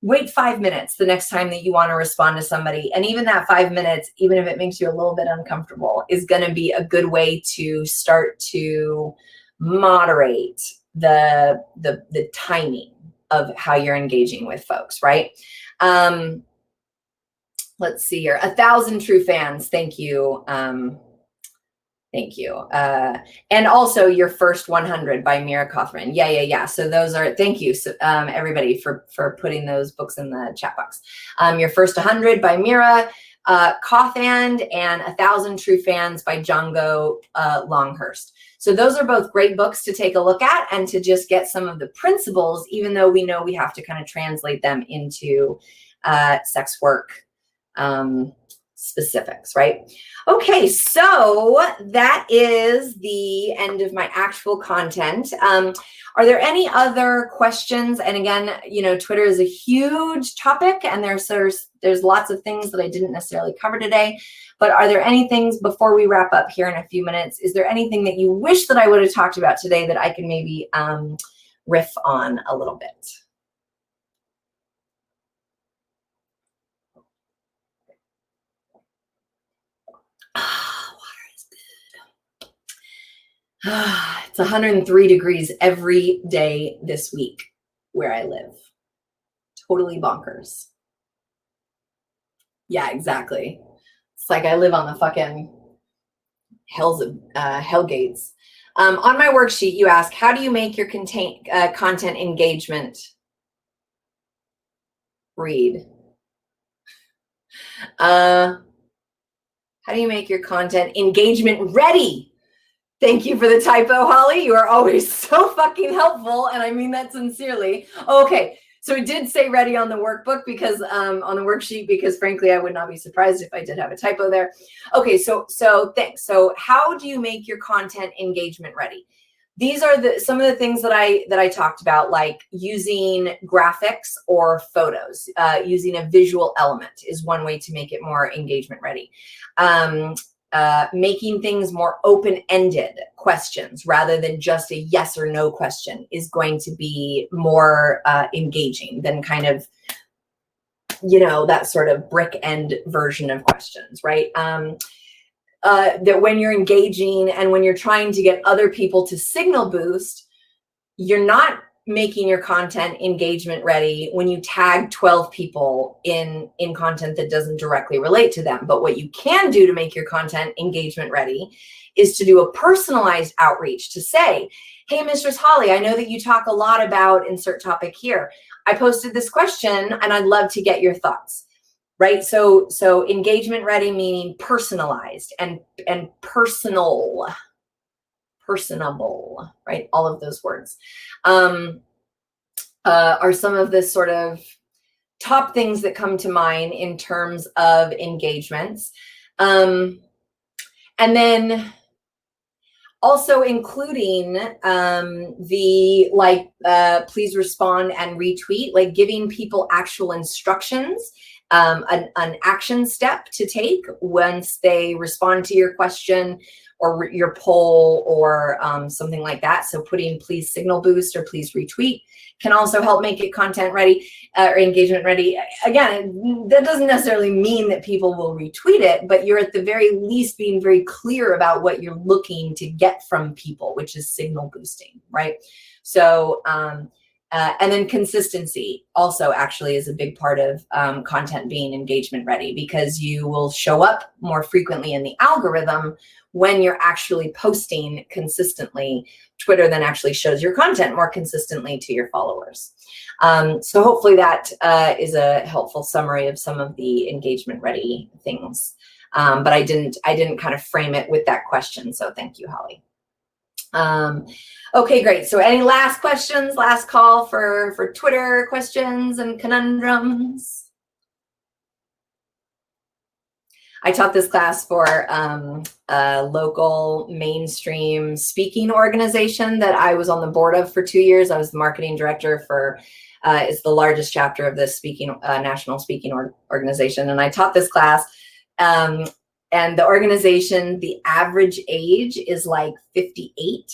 S1: wait 5 minutes the next time that you want to respond to somebody. And even that 5 minutes, even if it makes you a little bit uncomfortable, is going to be a good way to start to moderate the timing of how you're engaging with folks, right? Let's see here. 1,000 true fans. Thank you. Thank you. And also your first 100 by Mira Cothran. Yeah. So those are, thank you, everybody, for putting those books in the chat box. Your first 100 by Mira Cothran, and 1,000 True Fans by Django Longhurst. So those are both great books to take a look at and to just get some of the principles, even though we know we have to kind of translate them into sex work specifics, right? Okay, so that is the end of my actual content. Are there any other questions? And again, Twitter is a huge topic, and there's lots of things that I didn't necessarily cover today. But are there any things before we wrap up here in a few minutes? Is there anything that you wish that I would have talked about today that I can maybe riff on a little bit? Water is good. It's 103 degrees every day this week where I live. Totally bonkers. Yeah, exactly. It's like I live on the fucking hell gates. On my worksheet, you ask, how do you make your content engagement read? How do you make your content engagement ready? Thank you for the typo, Holly. You are always so fucking helpful, and I mean that sincerely. Okay, so it did say ready on the workbook because on the worksheet, because frankly, I would not be surprised if I did have a typo there. Okay, so thanks. So how do you make your content engagement ready? These are some of the things that I talked about, like using graphics or photos. Using a visual element is one way to make it more engagement ready. Making things more open-ended questions rather than just a yes or no question is going to be more engaging than kind of, that sort of brick end version of questions, right? That when you're engaging and when you're trying to get other people to signal boost, you're not making your content engagement ready when you tag 12 people in content that doesn't directly relate to them. But what you can do to make your content engagement ready is to do a personalized outreach to say, hey, Mistress Holly, I know that you talk a lot about insert topic here. I posted this question and I'd love to get your thoughts. Right. So engagement ready, meaning personalized and personable, right? All of those words are some of the sort of top things that come to mind in terms of engagements. And then also including please respond and retweet, like giving people actual instructions. An action step to take once they respond to your question or your poll or something like that. So putting please signal boost or please retweet can also help make it content ready or engagement ready. Again, that doesn't necessarily mean that people will retweet it, but you're at the very least being very clear about what you're looking to get from people, which is signal boosting, right? So, and then consistency also actually is a big part of content being engagement ready, because you will show up more frequently in the algorithm when you're actually posting consistently. Twitter then actually shows your content more consistently to your followers. So hopefully that is a helpful summary of some of the engagement ready things. But I didn't kind of frame it with that question. So thank you, Holly. Okay, great. So any last questions, last call for Twitter questions and conundrums? I taught this class for a local mainstream speaking organization that I was on the board of for 2 years. I was the marketing director for, it's the largest chapter of this national speaking organization. And I taught this class, and the organization, the average age is like 58.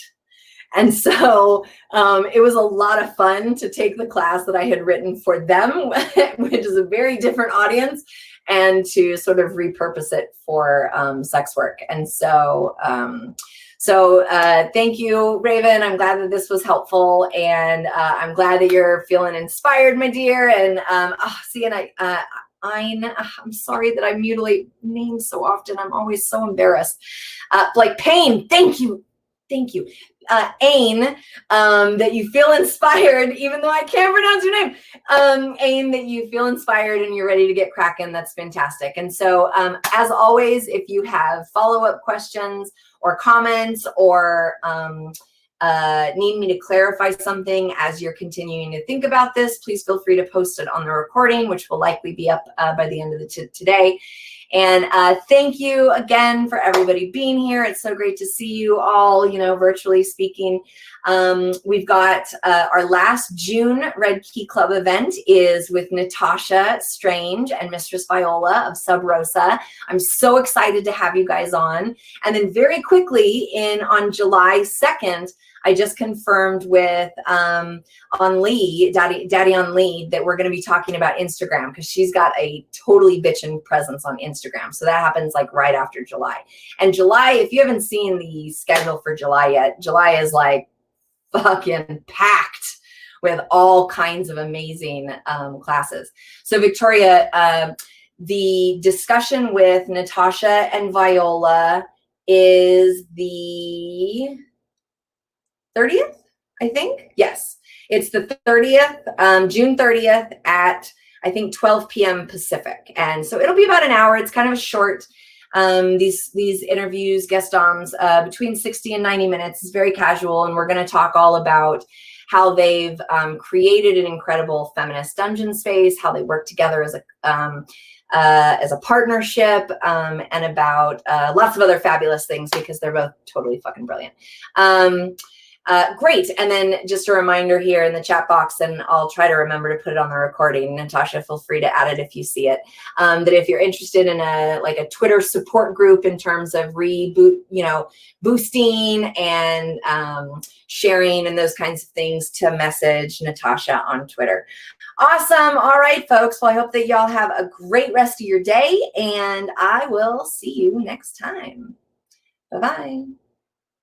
S1: And so it was a lot of fun to take the class that I had written for them, which is a very different audience, and to sort of repurpose it for sex work. And so, thank you, Raven. I'm glad that this was helpful, and I'm glad that you're feeling inspired, my dear. And I'm sorry that I mutilate names so often. I'm always so embarrassed. Like Pain, thank you. Ain, that you feel inspired, even though I can't pronounce your name. Ain, that you feel inspired and you're ready to get cracking. That's fantastic. And so, as always, if you have follow-up questions or comments or need me to clarify something as you're continuing to think about this, please feel free to post it on the recording, which will likely be up by the end of today. And thank you again for everybody being here. It's so great to see you all, virtually speaking. We've got our last June Red Key Club event is with Natasha Strange and Mistress Viola of Sub Rosa. I'm so excited to have you guys on. And then very quickly on July 2nd, I just confirmed with On Lee, Daddy On Lee, that we're going to be talking about Instagram, because she's got a totally bitchin' presence on Instagram. So that happens like right after July. And July, if you haven't seen the schedule for July yet, July is like fucking packed with all kinds of amazing classes. So Victoria, The discussion with Natasha and Viola is the 30th, I think. Yes, it's the 30th, June 30th at, I think, 12 p.m. Pacific. And so it'll be about an hour. It's kind of a short, these interviews, guest doms, between 60 and 90 minutes. It's very casual, and we're going to talk all about how they've created an incredible feminist dungeon space, how they work together as a partnership, and about lots of other fabulous things, because they're both totally fucking brilliant. Great. And then just a reminder here in the chat box, and I'll try to remember to put it on the recording. Natasha, feel free to add it if you see it. That if you're interested in a Twitter support group in terms of boosting and sharing and those kinds of things, to message Natasha on Twitter. Awesome. All right, folks. Well, I hope that y'all have a great rest of your day, and I will see you next time. Bye-bye.